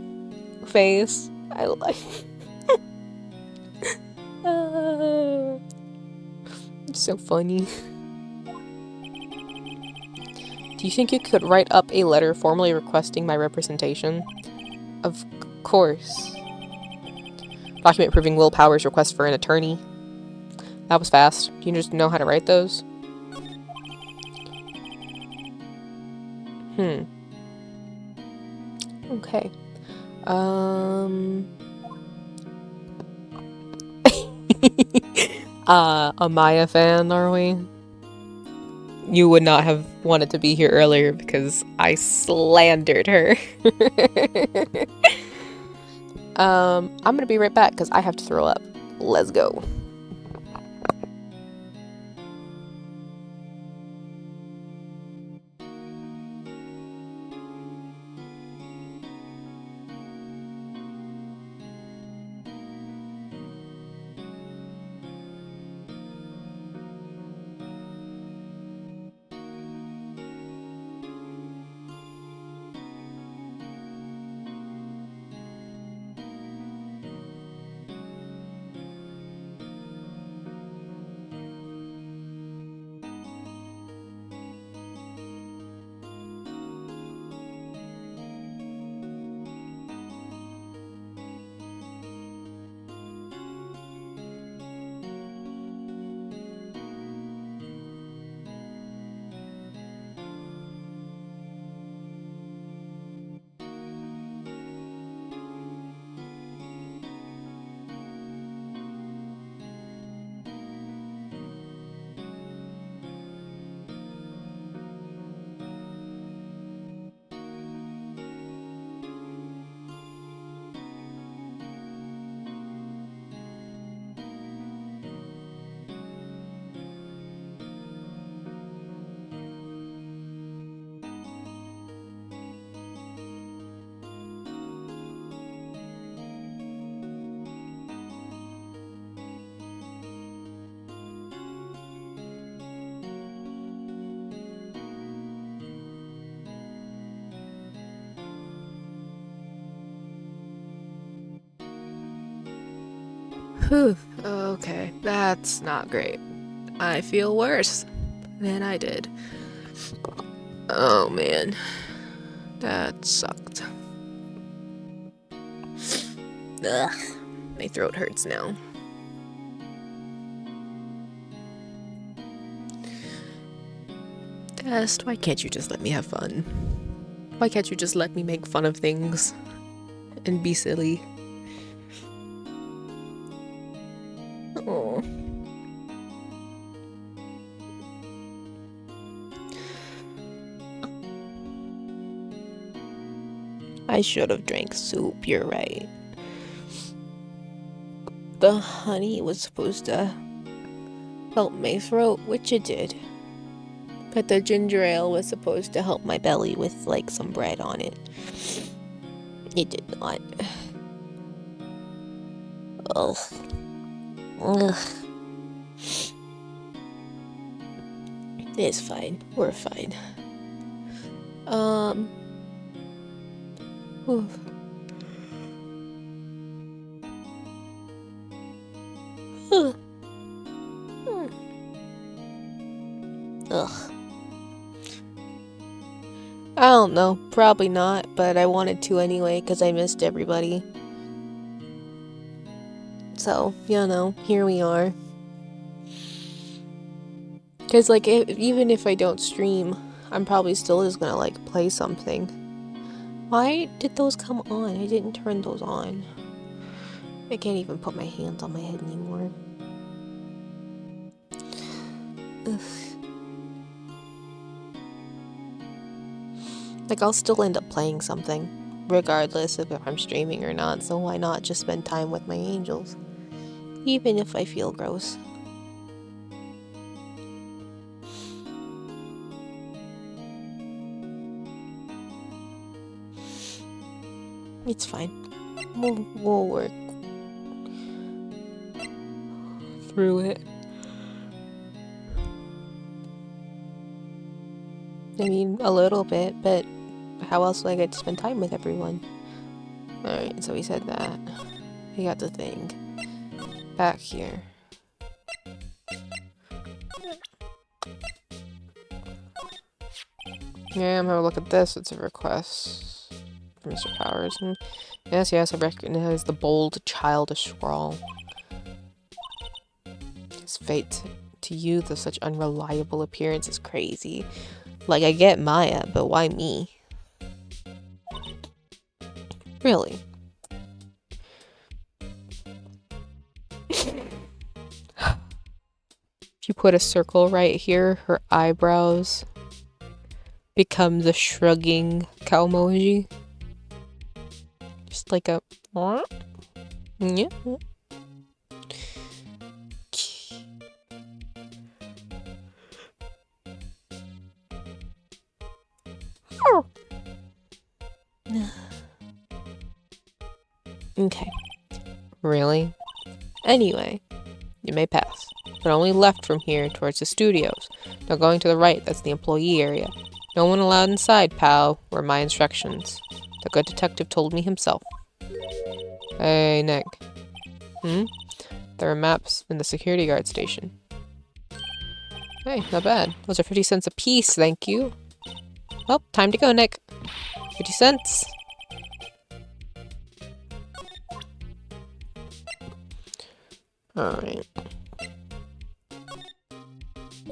face. I like... It's so funny. Do you think you could write up a letter formally requesting my representation? Of course. Document proving Will Powers' request for an attorney. That was fast. Do you just know how to write those? Okay. A Maya fan, are we? You would not have wanted to be here earlier because I slandered her. I'm gonna be right back because I have to throw up. Let's go. Whew. Okay, that's not great. I feel worse than I did. Oh man, that sucked. Ugh, my throat hurts now. Test, why can't you just let me have fun? Why can't you just let me make fun of things and be silly? Oh. I should have drank soup, you're right. The honey was supposed to help my throat, which it did. But the ginger ale was supposed to help my belly with, like, some bread on it. It did not. Ugh. Ugh. It's fine. We're fine. Oof. Ugh. Ugh. I don't know. Probably not, but I wanted to anyway because I missed everybody. So, you know, here we are. Because, like, even if I don't stream, I'm probably still just gonna, like, play something. Why did those come on? I didn't turn those on. I can't even put my hands on my head anymore. Ugh. Like, I'll still end up playing something, regardless of if I'm streaming or not, so why not just spend time with my angels? Even if I feel gross. It's fine. We'll work through it. I mean, a little bit, but how else will I get to spend time with everyone? Alright, so we said that. We got the thing. Back here. Yeah, I'm gonna look at this. It's a request from Mr. Powers. And yes, I recognize the bold, childish scrawl. His fate to you, the such unreliable appearance is crazy. Like, I get Maya, but why me? Really? If you put a circle right here, her eyebrows becomes a shrugging cow emoji. Just like a... Yeah. Okay. Really? Anyway, you may pass, but only left from here towards the studios. Now going to the right, that's the employee area. No one allowed inside, pal, were my instructions. The good detective told me himself. Hey, Nick. There are maps in the security guard station. Hey, not bad. Those are 50 cents a piece, thank you. Well, time to go, Nick. 50 cents. Alright.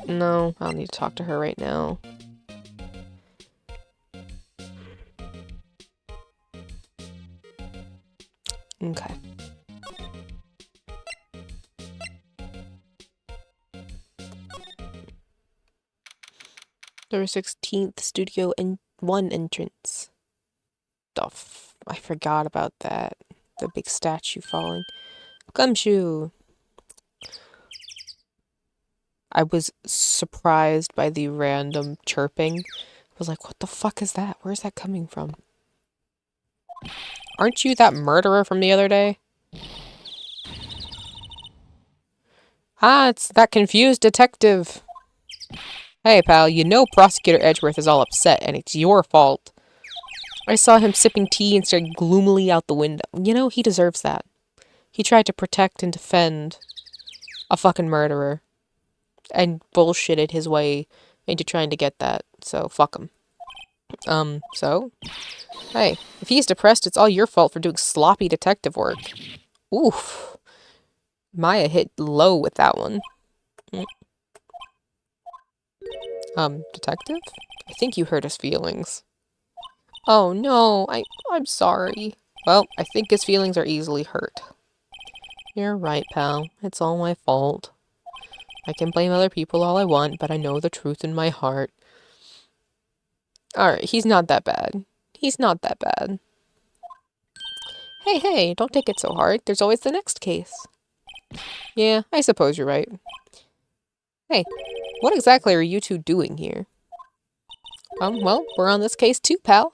No, I'll need to talk to her right now. Okay. There 16th Studio and 1 entrance. Stuff. I forgot about that. The big statue falling. Gumshoe! I was surprised by the random chirping. I was like, what the fuck is that? Where's that coming from? Aren't you that murderer from the other day? Ah, it's that confused detective. Hey, pal, you know Prosecutor Edgeworth is all upset, and it's your fault. I saw him sipping tea and staring gloomily out the window. You know, he deserves that. He tried to protect and defend a fucking murderer and bullshitted his way into trying to get that. So fuck him. So? Hey, if he's depressed, it's all your fault for doing sloppy detective work. Oof. Maya hit low with that one. Detective? I think you hurt his feelings. Oh no, I'm sorry. Well, I think his feelings are easily hurt. You're right, pal. It's all my fault. I can blame other people all I want, but I know the truth in my heart. Alright, he's not that bad. He's not that bad. Hey, don't take it so hard. There's always the next case. Yeah, I suppose you're right. Hey, what exactly are you two doing here? Well, we're on this case too, pal.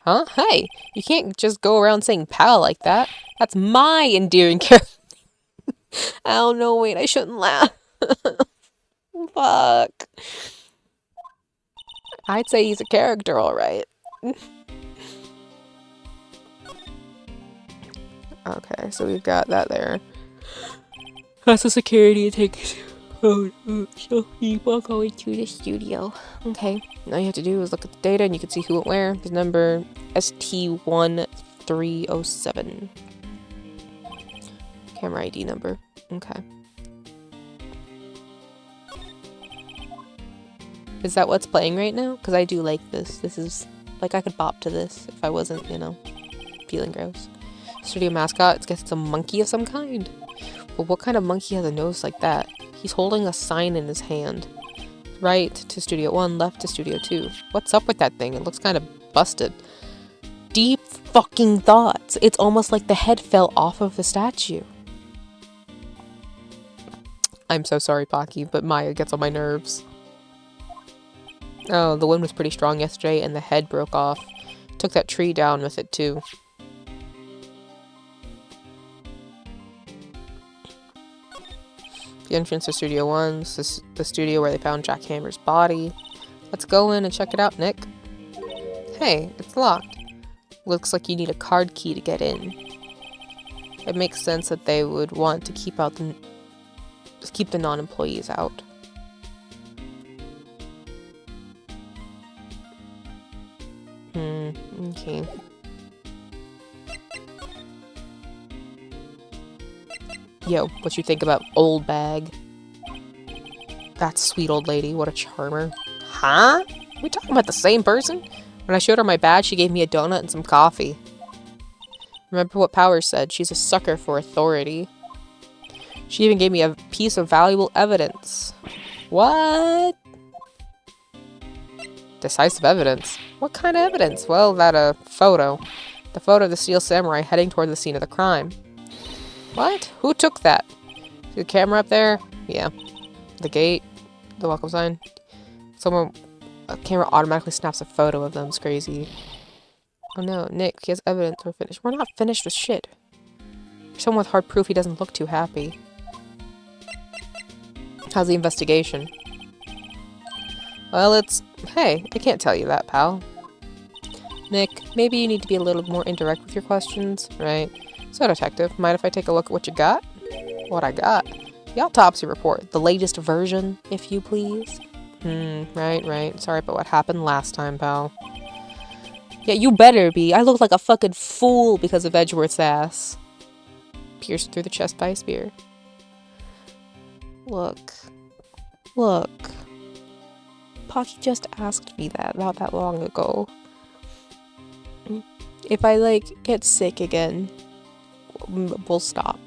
Huh? Hey, you can't just go around saying pal like that. That's my endearing character. Oh no, wait, I shouldn't laugh. Fuck. I'd say he's a character, alright. Okay, so we've got that there. That's the security ticket. Oh, so people going to the studio. Okay, all you have to do is look at the data and you can see who went where. His number ST1307. Camera ID number. Okay. Is that what's playing right now? Because I do like this. This is, like, I could bop to this if I wasn't, you know, feeling gross. Studio mascot, I guess it's a monkey of some kind. But what kind of monkey has a nose like that? He's holding a sign in his hand. Right to Studio 1, left to Studio 2. What's up with that thing? It looks kind of busted. Deep fucking thoughts. It's almost like the head fell off of the statue. I'm so sorry, Pocky, but Maya gets on my nerves. Oh, the wind was pretty strong yesterday and the head broke off. Took that tree down with it too. The entrance to Studio 1, this is the studio where they found Jack Hammer's body. Let's go in and check it out, Nick. Hey, it's locked. Looks like you need a card key to get in. It makes sense that they would want to keep the non-employees out. Okay. Yo, what you think about old bag? That sweet old lady, what a charmer. Huh? Are we talking about the same person? When I showed her my badge, she gave me a donut and some coffee. Remember what Powers said, she's a sucker for authority. She even gave me a piece of valuable evidence. What? Decisive evidence? What kind of evidence? Well, that photo. The photo of the Steel Samurai heading toward the scene of the crime. What? Who took that? See the camera up there? Yeah. The gate. The welcome sign. A camera automatically snaps a photo of them. It's crazy. Oh no, Nick, he has evidence. We're finished. We're not finished with shit. For someone with hard proof, he doesn't look too happy. How's the investigation? Well, hey, I can't tell you that, pal. Nick, maybe you need to be a little more indirect with your questions, right? So, detective, mind if I take a look at what you got? What I got? The autopsy report. The latest version, if you please. Right. Sorry about what happened last time, pal. Yeah, you better be. I look like a fucking fool because of Edgeworth's ass. Pierced through the chest by a spear. Look. Pocky just asked me that not that long ago. If I, get sick again, we'll stop.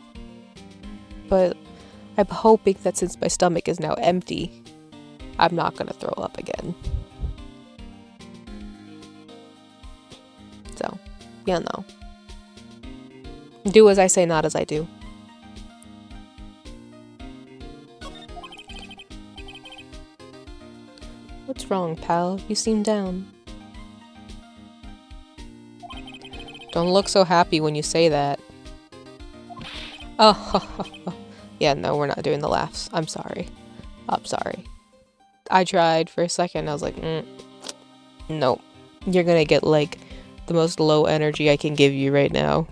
But I'm hoping that since my stomach is now empty, I'm not gonna throw up again. So, yeah, no. Do as I say, not as I do. What's wrong, pal? You seem down. Don't look so happy when you say that. Oh, yeah, no, we're not doing the laughs. I'm sorry. I tried for a second. I was like, nope. You're gonna get, the most low energy I can give you right now.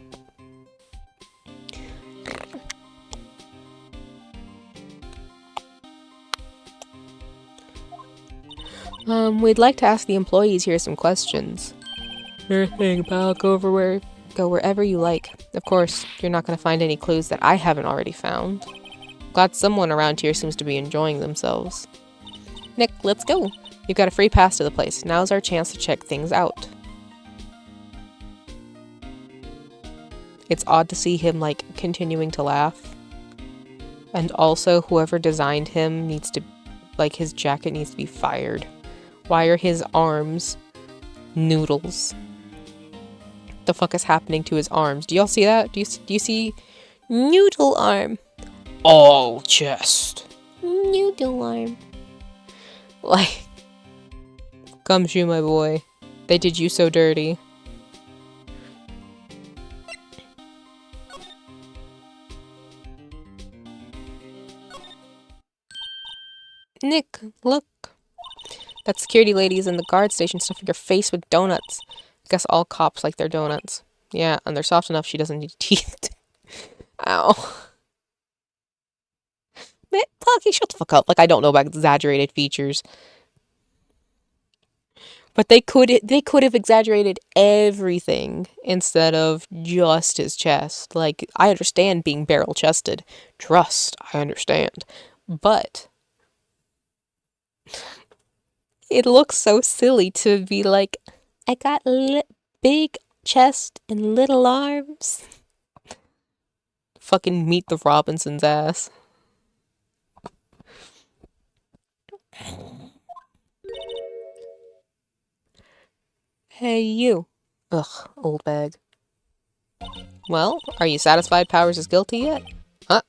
We'd like to ask the employees here some questions. Sure thing, pal. Go wherever you like. Of course, you're not gonna find any clues that I haven't already found. Glad someone around here seems to be enjoying themselves. Nick, let's go. You've got a free pass to the place. Now's our chance to check things out. It's odd to see him, like, continuing to laugh. And also, whoever designed him needs to, like, his jacket needs to be fired. Why are his arms noodles? The fuck is happening to his arms? Do y'all see that? Do you see noodle arm? All chest. Noodle arm. Like, Gumshoe, my boy. They did you so dirty. Nick, look. That security lady is in the guard station stuffing her face with donuts. I guess all cops like their donuts. Yeah, and they're soft enough she doesn't need teeth. Ow. Man, Plucky, shut the fuck up. Like, I don't know about exaggerated features. But they could have exaggerated everything instead of just his chest. Like, I understand being barrel-chested. Trust, I understand. But it looks so silly to be like, I got big chest and little arms. Fucking Meet the Robinsons ass. Hey, you. Ugh, old bag. Well, are you satisfied Powers is guilty yet? Huh?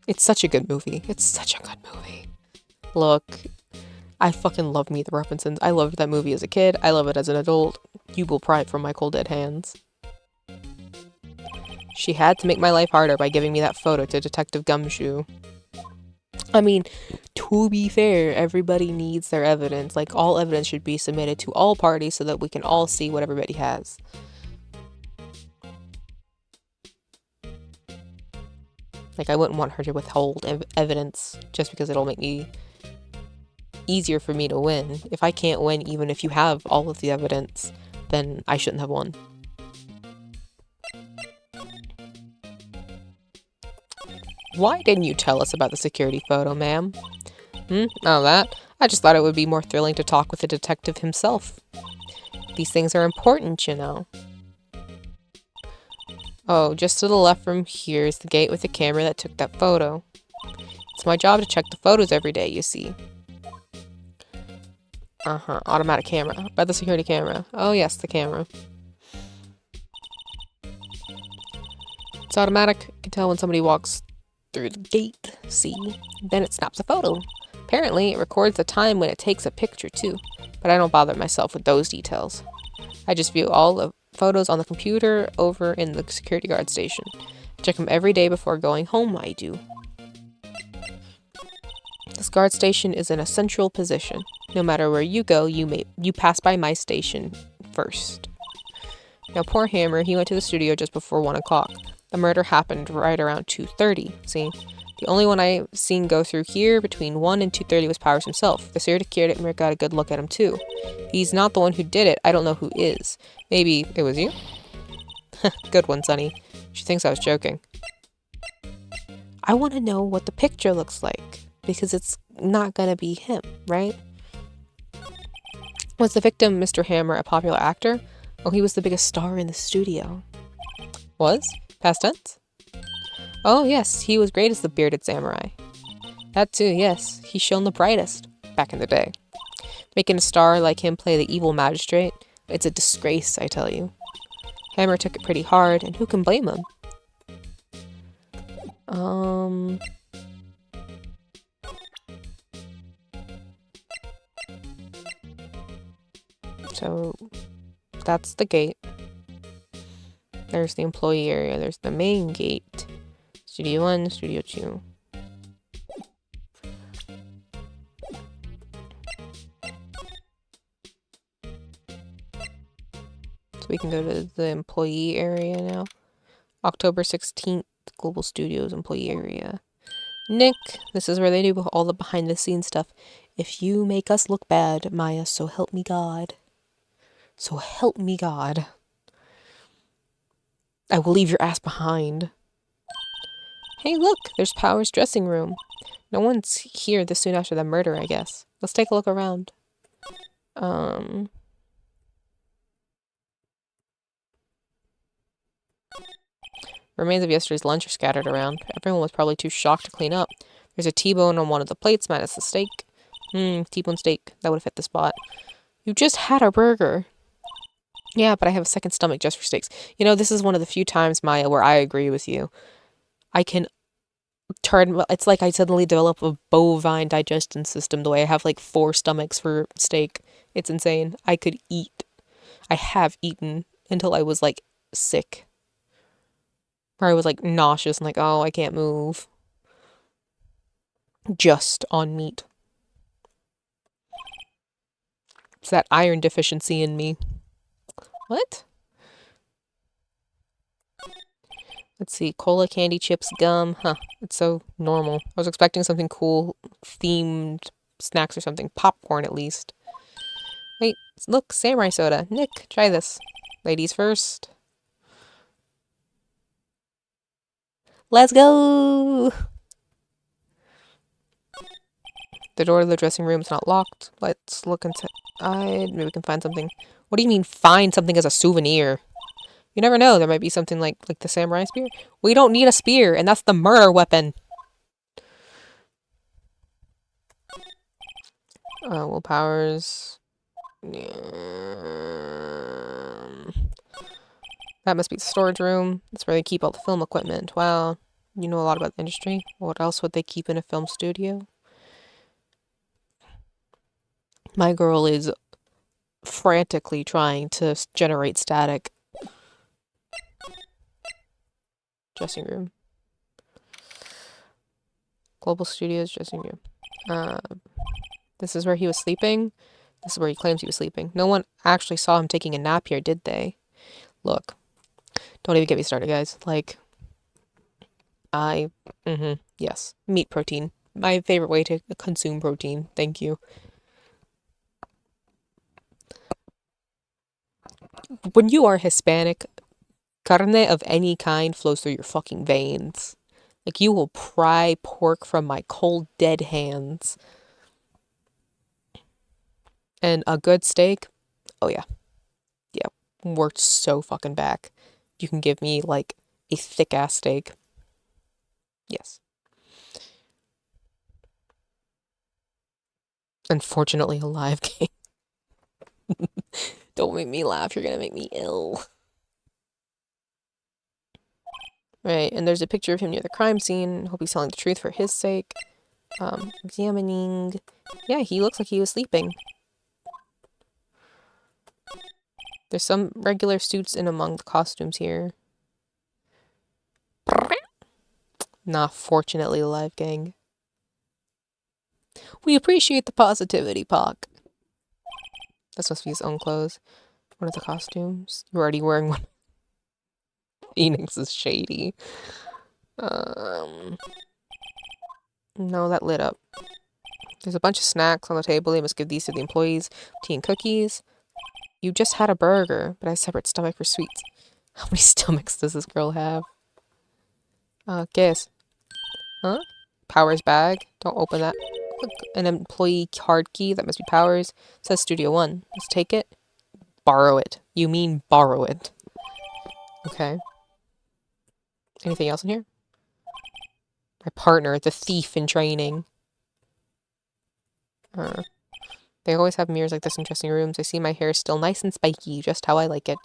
It's such a good movie. It's such a good movie. Look, I fucking love Meet the Robinsons. I loved that movie as a kid. I love it as an adult. You will pry it from my cold dead hands. She had to make my life harder by giving me that photo to Detective Gumshoe. I mean, to be fair, everybody needs their evidence. Like, all evidence should be submitted to all parties so that we can all see what everybody has. Like, I wouldn't want her to withhold evidence just because it'll make me easier for me to win. If I can't win, even if you have all of the evidence, then I shouldn't have won. Why didn't you tell us about the security photo, ma'am? Oh, that? I just thought it would be more thrilling to talk with the detective himself. These things are important, you know. Oh, just to the left from here is the gate with the camera that took that photo. It's my job to check the photos every day, you see. Automatic camera. By the security camera. Oh yes, the camera. It's automatic. You can tell when somebody walks through the gate. See? Then it snaps a photo. Apparently, it records the time when it takes a picture too. But I don't bother myself with those details. I just view all the photos on the computer over in the security guard station. I check them every day before going home, I do. This guard station is in a central position. No matter where you go, you pass by my station first. Now, poor Hammer, he went to the studio just before 1 o'clock. The murder happened right around 2:30, see? The only one I've seen go through here between 1 and 2:30 was Powers himself. The security camera got a good look at him, too. If he's not the one who did it, I don't know who is. Maybe it was you? Good one, Sonny. She thinks I was joking. I want to know what the picture looks like, because it's not gonna be him, right? Was the victim, Mr. Hammer, a popular actor? Oh, he was the biggest star in the studio. Was? Past tense? Oh, yes, he was great as the bearded samurai. That too, yes. He shone the brightest back in the day. Making a star like him play the evil magistrate, it's a disgrace, I tell you. Hammer took it pretty hard, and who can blame him? So, that's the gate. There's the employee area. There's the main gate. Studio 1, Studio 2. So we can go to the employee area now. October 16th, Global Studios employee area. Nick, this is where they do all the behind the scenes stuff. If you make us look bad, Maya, so help me God. So help me God. I will leave your ass behind. Hey, look, there's Power's dressing room. No one's here this soon after the murder, I guess. Let's take a look around. Remains of yesterday's lunch are scattered around. Everyone was probably too shocked to clean up. There's a T-bone on one of the plates, minus the steak. T-bone steak. That would have fit the spot. You just had a burger. Yeah, but I have a second stomach just for steaks. You know, this is one of the few times, Maya, where I agree with you. I can turn... It's like I suddenly develop a bovine digestion system the way I have like 4 stomachs for steak. It's insane. I could eat. I have eaten until I was like sick. Or I was like nauseous and like, oh, I can't move. Just on meat. It's that iron deficiency in me. What? Let's see. Cola, candy, chips, gum. Huh. It's so normal. I was expecting something cool, themed snacks or something. Popcorn, at least. Wait. Look. Samurai soda. Nick, try this. Ladies first. Let's go! The door to the dressing room is not locked. Let's look inside. Maybe we can find something. What do you mean, find something as a souvenir? You never know. There might be something like the samurai spear. We don't need a spear, and that's the murder weapon. Willpowers. That must be the storage room. That's where they keep all the film equipment. Wow. You know a lot about the industry. What else would they keep in a film studio? My girl is frantically trying to generate static. Dressing room. Global Studios dressing room. This is where he was sleeping. This is where he claims he was sleeping. No one actually saw him taking a nap here, did they? Look. Don't even get me started, guys. Like, yes. Meat protein. My favorite way to consume protein. Thank you. When you are Hispanic, carne of any kind flows through your fucking veins. Like, you will pry pork from my cold, dead hands. And a good steak, oh yeah. Yeah, we're so fucking back. You can give me, like, a thick-ass steak. Yes. Unfortunately, a live game. Don't make me laugh, you're gonna make me ill. Right, and there's a picture of him near the crime scene. Hope he's telling the truth for his sake. Examining. Yeah, he looks like he was sleeping. There's some regular suits in among the costumes here. Nah, fortunately, live gang. We appreciate the positivity, Pock. That's supposed to be his own clothes. What are the costumes? You're already wearing one. Phoenix is shady. No, that lit up. There's a bunch of snacks on the table. They must give these to the employees. Tea and cookies. You just had a burger, but I have a separate stomach for sweets. How many stomachs does this girl have? Guess. Huh? Power's bag. Don't open that. Look, an employee card key. That must be Power's. It says Studio 1. Let's take it. Borrow it. You mean borrow it. Okay. Anything else in here? My partner, the thief in training. They always have mirrors like this in dressing rooms. I see my hair still nice and spiky, just how I like it.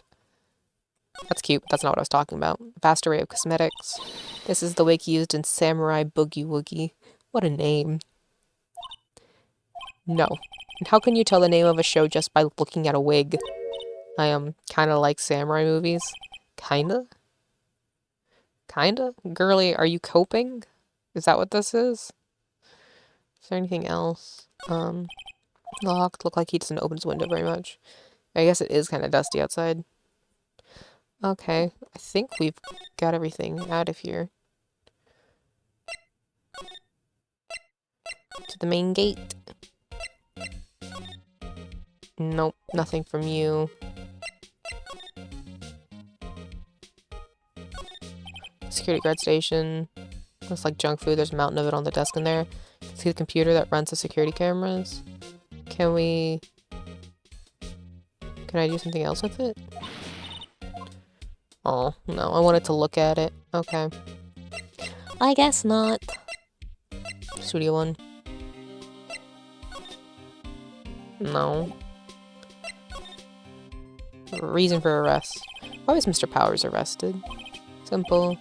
That's cute, but that's not what I was talking about. Vast array of cosmetics. This is the wig used in Samurai Boogie Woogie. What a name. No. And how can you tell the name of a show just by looking at a wig? I kind of like samurai movies. Kinda? Kinda? Girly, are you coping? Is that what this is? Is there anything else? Locked. Look like he doesn't open his window very much. I guess it is kind of dusty outside. Okay, I think we've got everything out of here. To the main gate. Nope, nothing from you. Security guard station. Looks like junk food. There's a mountain of it on the desk in there. You can see the computer that runs the security cameras. Can I do something else with it? Oh, no. I wanted to look at it. Okay. I guess not. Studio 1. No. Reason for arrest. Why was Mr. Powers arrested? Simple.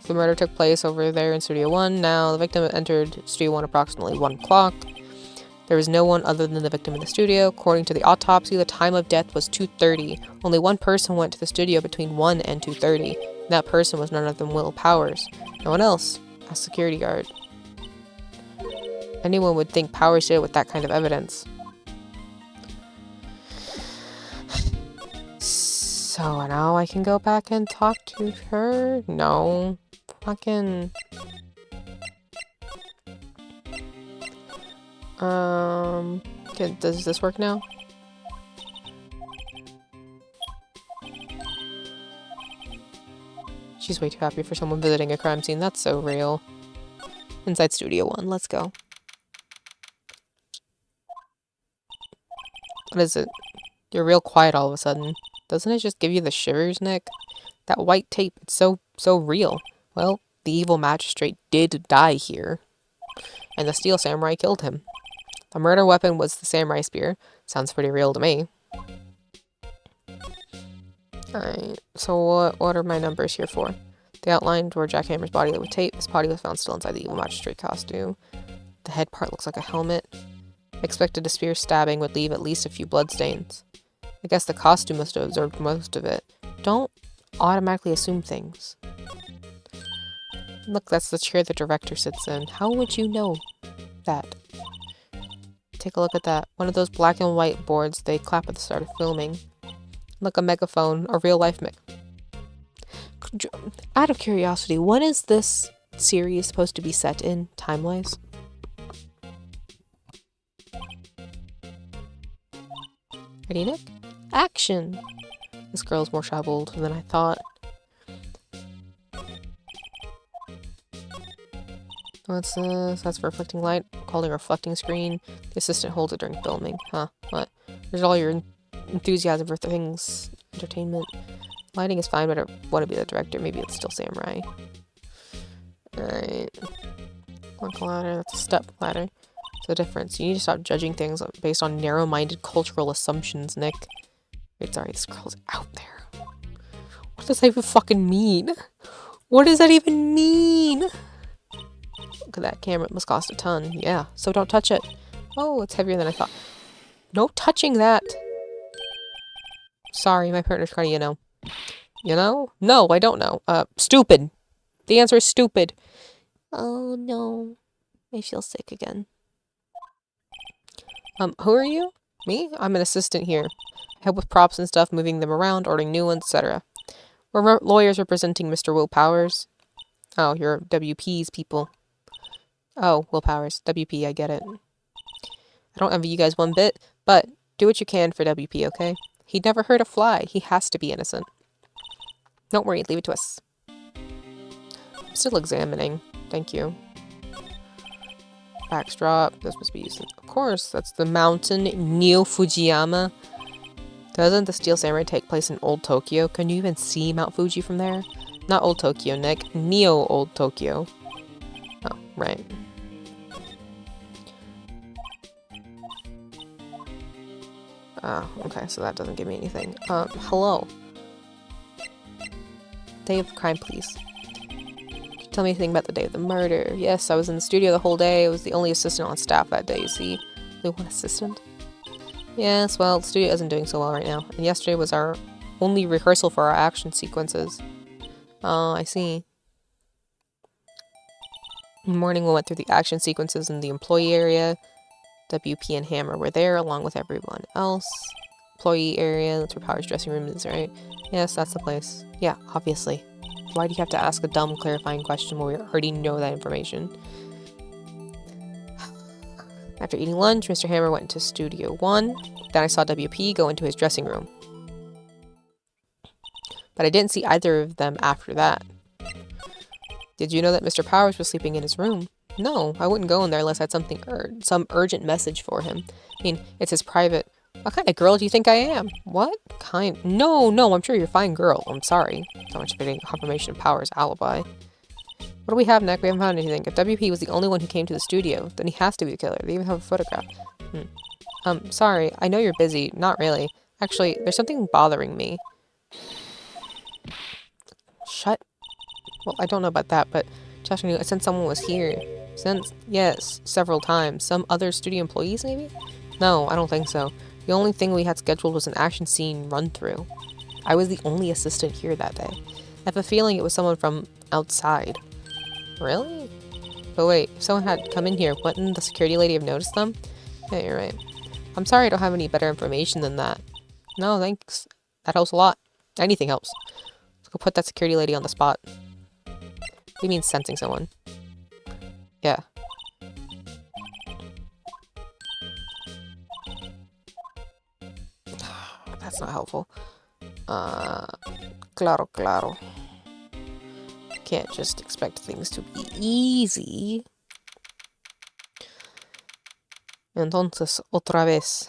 The murder took place over there in Studio 1. Now, the victim entered Studio 1 approximately 1 o'clock. There was no one other than the victim in the studio. According to the autopsy, the time of death was 2:30. Only one person went to the studio between 1 and 2:30. That person was none other than Will Powers. No one else. A security guard. Anyone would think Powers did it with that kind of evidence. So now I can go back and talk to her? No. Fucking... Okay, does this work now? She's way too happy for someone visiting a crime scene. That's so real. Inside Studio 1, let's go. What is it? You're real quiet all of a sudden. Doesn't it just give you the shivers, Nick? That white tape, it's so real. Well, the evil magistrate did die here. And the steel samurai killed him. The murder weapon was the samurai spear. Sounds pretty real to me. Alright, so what are my numbers here for? They outlined where Jack Hammer's body lay with tape. His body was found still inside the evil magistrate costume. The head part looks like a helmet. I expected a spear stabbing would leave at least a few bloodstains. I guess the costume must have absorbed most of it. Don't automatically assume things. Look, that's the chair the director sits in. How would you know that? Take a look at that. One of those black and white boards they clap at the start of filming. Look, a megaphone. A real-life Out of curiosity, when is this series supposed to be set in, time-wise? Ready, Nick? Action! This girl's more troubled than I thought. What's this? That's for reflecting light. Called a reflecting screen. The assistant holds it during filming. Huh. What? There's all your enthusiasm for things. Entertainment. Lighting is fine, but I want to be the director. Maybe it's still samurai. Alright. One ladder. That's a step ladder. What's the difference? You need to stop judging things based on narrow-minded cultural assumptions, Nick. Wait, sorry. This girl's out there. What does that even fucking mean? What does that even mean? Look at that camera. It must cost a ton. Yeah, so don't touch it. Oh, it's heavier than I thought. No touching that. Sorry, my partner's kind of, you know. You know? No, I don't know. Stupid. The answer is stupid. Oh, no. I feel sick again. Who are you? Me? I'm an assistant here. I help with props and stuff, moving them around, ordering new ones, etc. We're lawyers representing Mr. Will Powers. Oh, you're WP's people. Oh, Will Powers. WP, I get it. I don't envy you guys one bit, but do what you can for WP, okay? He'd never hurt a fly. He has to be innocent. Don't worry, leave it to us. I'm still examining. Thank you. Backdrop. This must be used. Of course, that's the mountain, Neo Fujiyama. Doesn't the Steel Samurai take place in Old Tokyo? Can you even see Mount Fuji from there? Not Old Tokyo, Nick. Neo Old Tokyo. Oh, right. Okay, so that doesn't give me anything. Hello. Day of the crime, please. Tell me anything about the day of the murder. Yes, I was in the studio the whole day. I was the only assistant on staff that day, you see. Only one assistant? Yes, well, the studio isn't doing so well right now. And yesterday was our only rehearsal for our action sequences. Oh, I see. In the morning, we went through the action sequences in the employee area. WP and Hammer were there, along with everyone else. Employee area, that's where Power's dressing room is, right? Yes, that's the place. Yeah, obviously. Why do you have to ask a dumb, clarifying question when we already know that information? After eating lunch, Mr. Hammer went into Studio 1. Then I saw WP go into his dressing room. But I didn't see either of them after that. Did you know that Mr. Powers was sleeping in his room? No, I wouldn't go in there unless I had some urgent message for him. I mean, it's his private... What kind of girl do you think I am? What kind? No, I'm sure you're a fine girl. I'm sorry. So much for getting confirmation of Powers' alibi. What do we have, Nick? We haven't found anything. If WP was the only one who came to the studio, then he has to be the killer. They even have a photograph. Sorry. I know you're busy. Not really. Actually, there's something bothering me. Shut. Well, I don't know about that, but Josh knew since someone was here. Yes, several times. Some other studio employees, maybe? No, I don't think so. The only thing we had scheduled was an action scene run-through. I was the only assistant here that day. I have a feeling it was someone from outside. Really? But wait, if someone had come in here, wouldn't the security lady have noticed them? Yeah, you're right. I'm sorry I don't have any better information than that. No, thanks. That helps a lot. Anything helps. Let's go put that security lady on the spot. What do you mean sensing someone? Yeah. That's not helpful. Claro. Can't just expect things to be easy. Entonces, otra vez.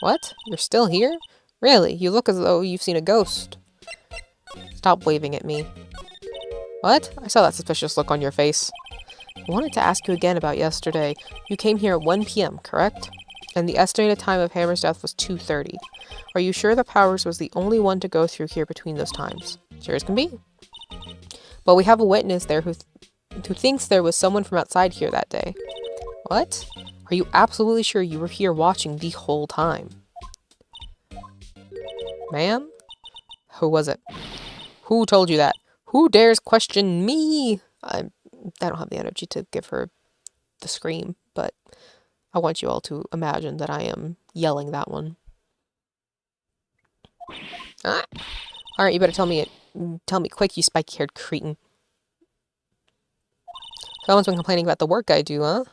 What? You're still here? Really? You look as though you've seen a ghost. Stop waving at me. What? I saw that suspicious look on your face. I wanted to ask you again about yesterday. You came here at 1 p.m., correct? And the estimated time of Hammer's death was 2:30. Are you sure that Powers was the only one to go through here between those times? Sure as can be. But we have a witness there who thinks there was someone from outside here that day. What? Are you absolutely sure you were here watching the whole time? Ma'am? Who was it? Who told you that? Who dares question me? I don't have the energy to give her the scream, but I want you all to imagine that I am yelling that one. Ah. Alright, you better tell me quick, you spiky-haired cretin. Someone's been complaining about the work I do, huh?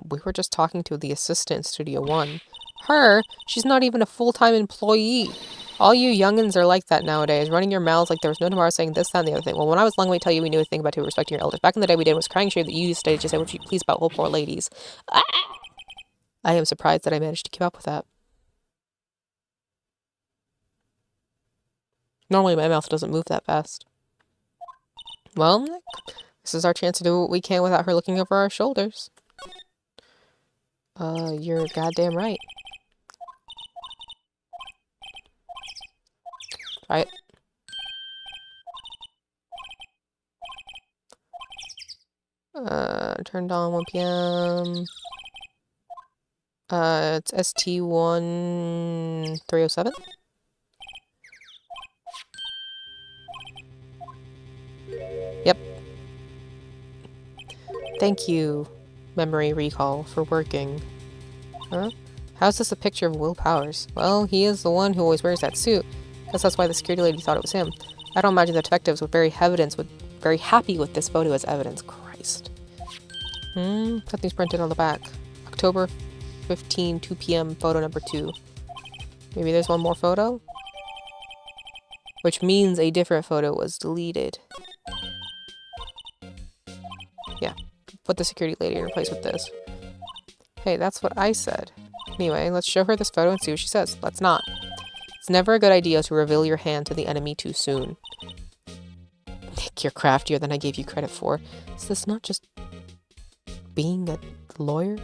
We were just talking to the assistant in Studio 1. Her? She's not even a full-time employee. All you youngins are like that nowadays, running your mouths like there was no tomorrow, saying this, that, and the other thing. Well, when I was long, we tell you we knew a thing about who respecting your elders. Back in the day, we did was crying shame that you used to just say what you please about old poor ladies. Ah! I am surprised that I managed to keep up with that. Normally, my mouth doesn't move that fast. Well, Nick, this is our chance to do what we can without her looking over our shoulders. You're goddamn right. Try it. Turned on 1 p.m. It's ST1307. Yep. Thank you, memory recall, for working. Huh? How's this a picture of Will Powers? Well, he is the one who always wears that suit. Guess that's why the security lady thought it was him. I don't imagine the detectives were very happy with this photo as evidence. Christ. Something's printed on the back. October 15, 2 p.m. photo number 2. Maybe there's one more photo? Which means a different photo was deleted. Yeah. Put the security lady in place with this. Hey, that's what I said. Anyway, let's show her this photo and see what she says. Let's not. It's never a good idea to reveal your hand to the enemy too soon. Nick, you're craftier than I gave you credit for. Is this not just being a lawyer?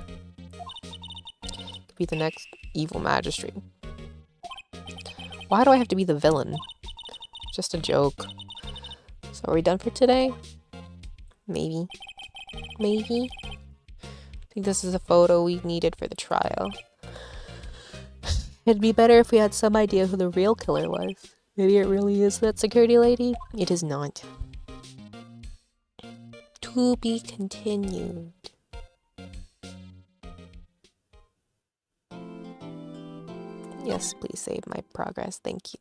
Could be the next evil magistrate. Why do I have to be the villain? Just a joke. So are we done for today? Maybe. Maybe. I think this is a photo we needed for the trial. It'd be better if we had some idea who the real killer was. Maybe it really is that security lady? It is not. To be continued. Yes, please save my progress. Thank you.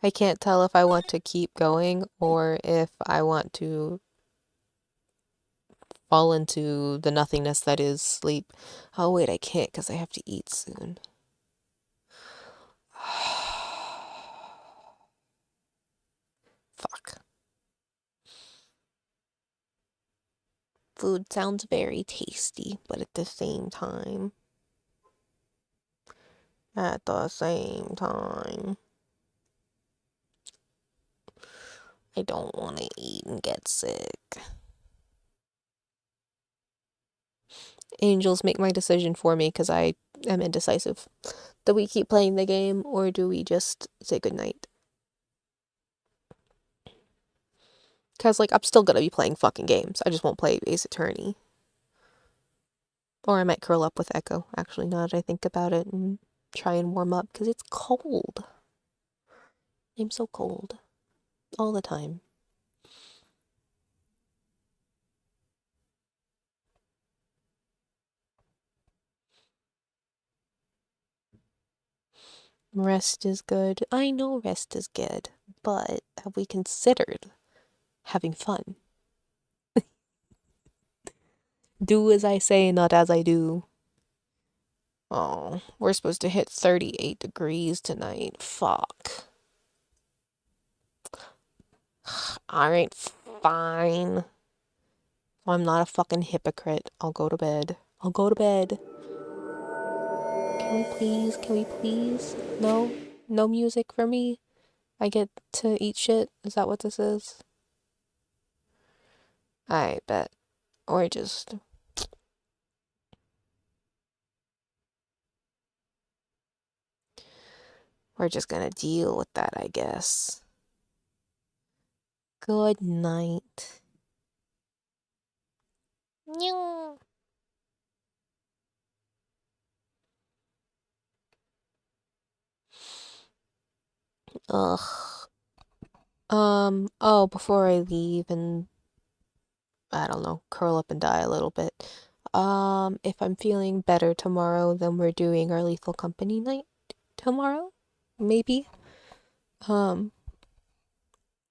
I can't tell if I want to keep going or if I want to fall into the nothingness that is sleep. Oh, wait, I can't because I have to eat soon. Fuck. Food sounds very tasty, but at the same time, I don't want to eat and get sick. Angels make my decision for me because I am indecisive. Do we keep playing the game or do we just say goodnight? Because, like, I'm still gonna be playing fucking games. I just won't play Ace Attorney. Or I might curl up with Echo, actually, now that I think about it, and try and warm up because it's cold. I'm so cold. All the time. Rest is good. I know rest is good, but have we considered having fun? Do as I say, not as I do. Oh, we're supposed to hit 38 degrees tonight. Fuck. Alright, fine. I'm not a fucking hypocrite. I'll go to bed. I'll go to bed. Can we please? Can we please? No? No music for me? I get to eat shit? Is that what this is? I bet. Or just... We're just gonna deal with that, I guess. Good night. Ugh. Oh, before I leave and, I don't know, curl up and die a little bit. If I'm feeling better tomorrow, then we're doing our Lethal Company night tomorrow? Maybe? Um,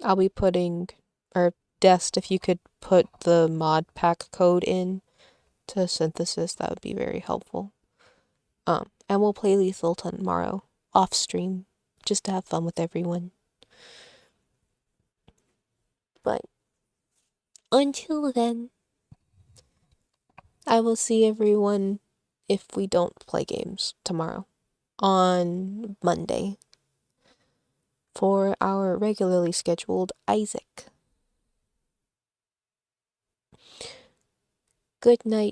I'll be putting, or Dest, if you could put the mod pack code in to Synthesis, that would be very helpful. And we'll play Lethal tomorrow, off stream, just to have fun with everyone. But until then, I will see everyone if we don't play games tomorrow on Monday for our regularly scheduled Isaac. Good night.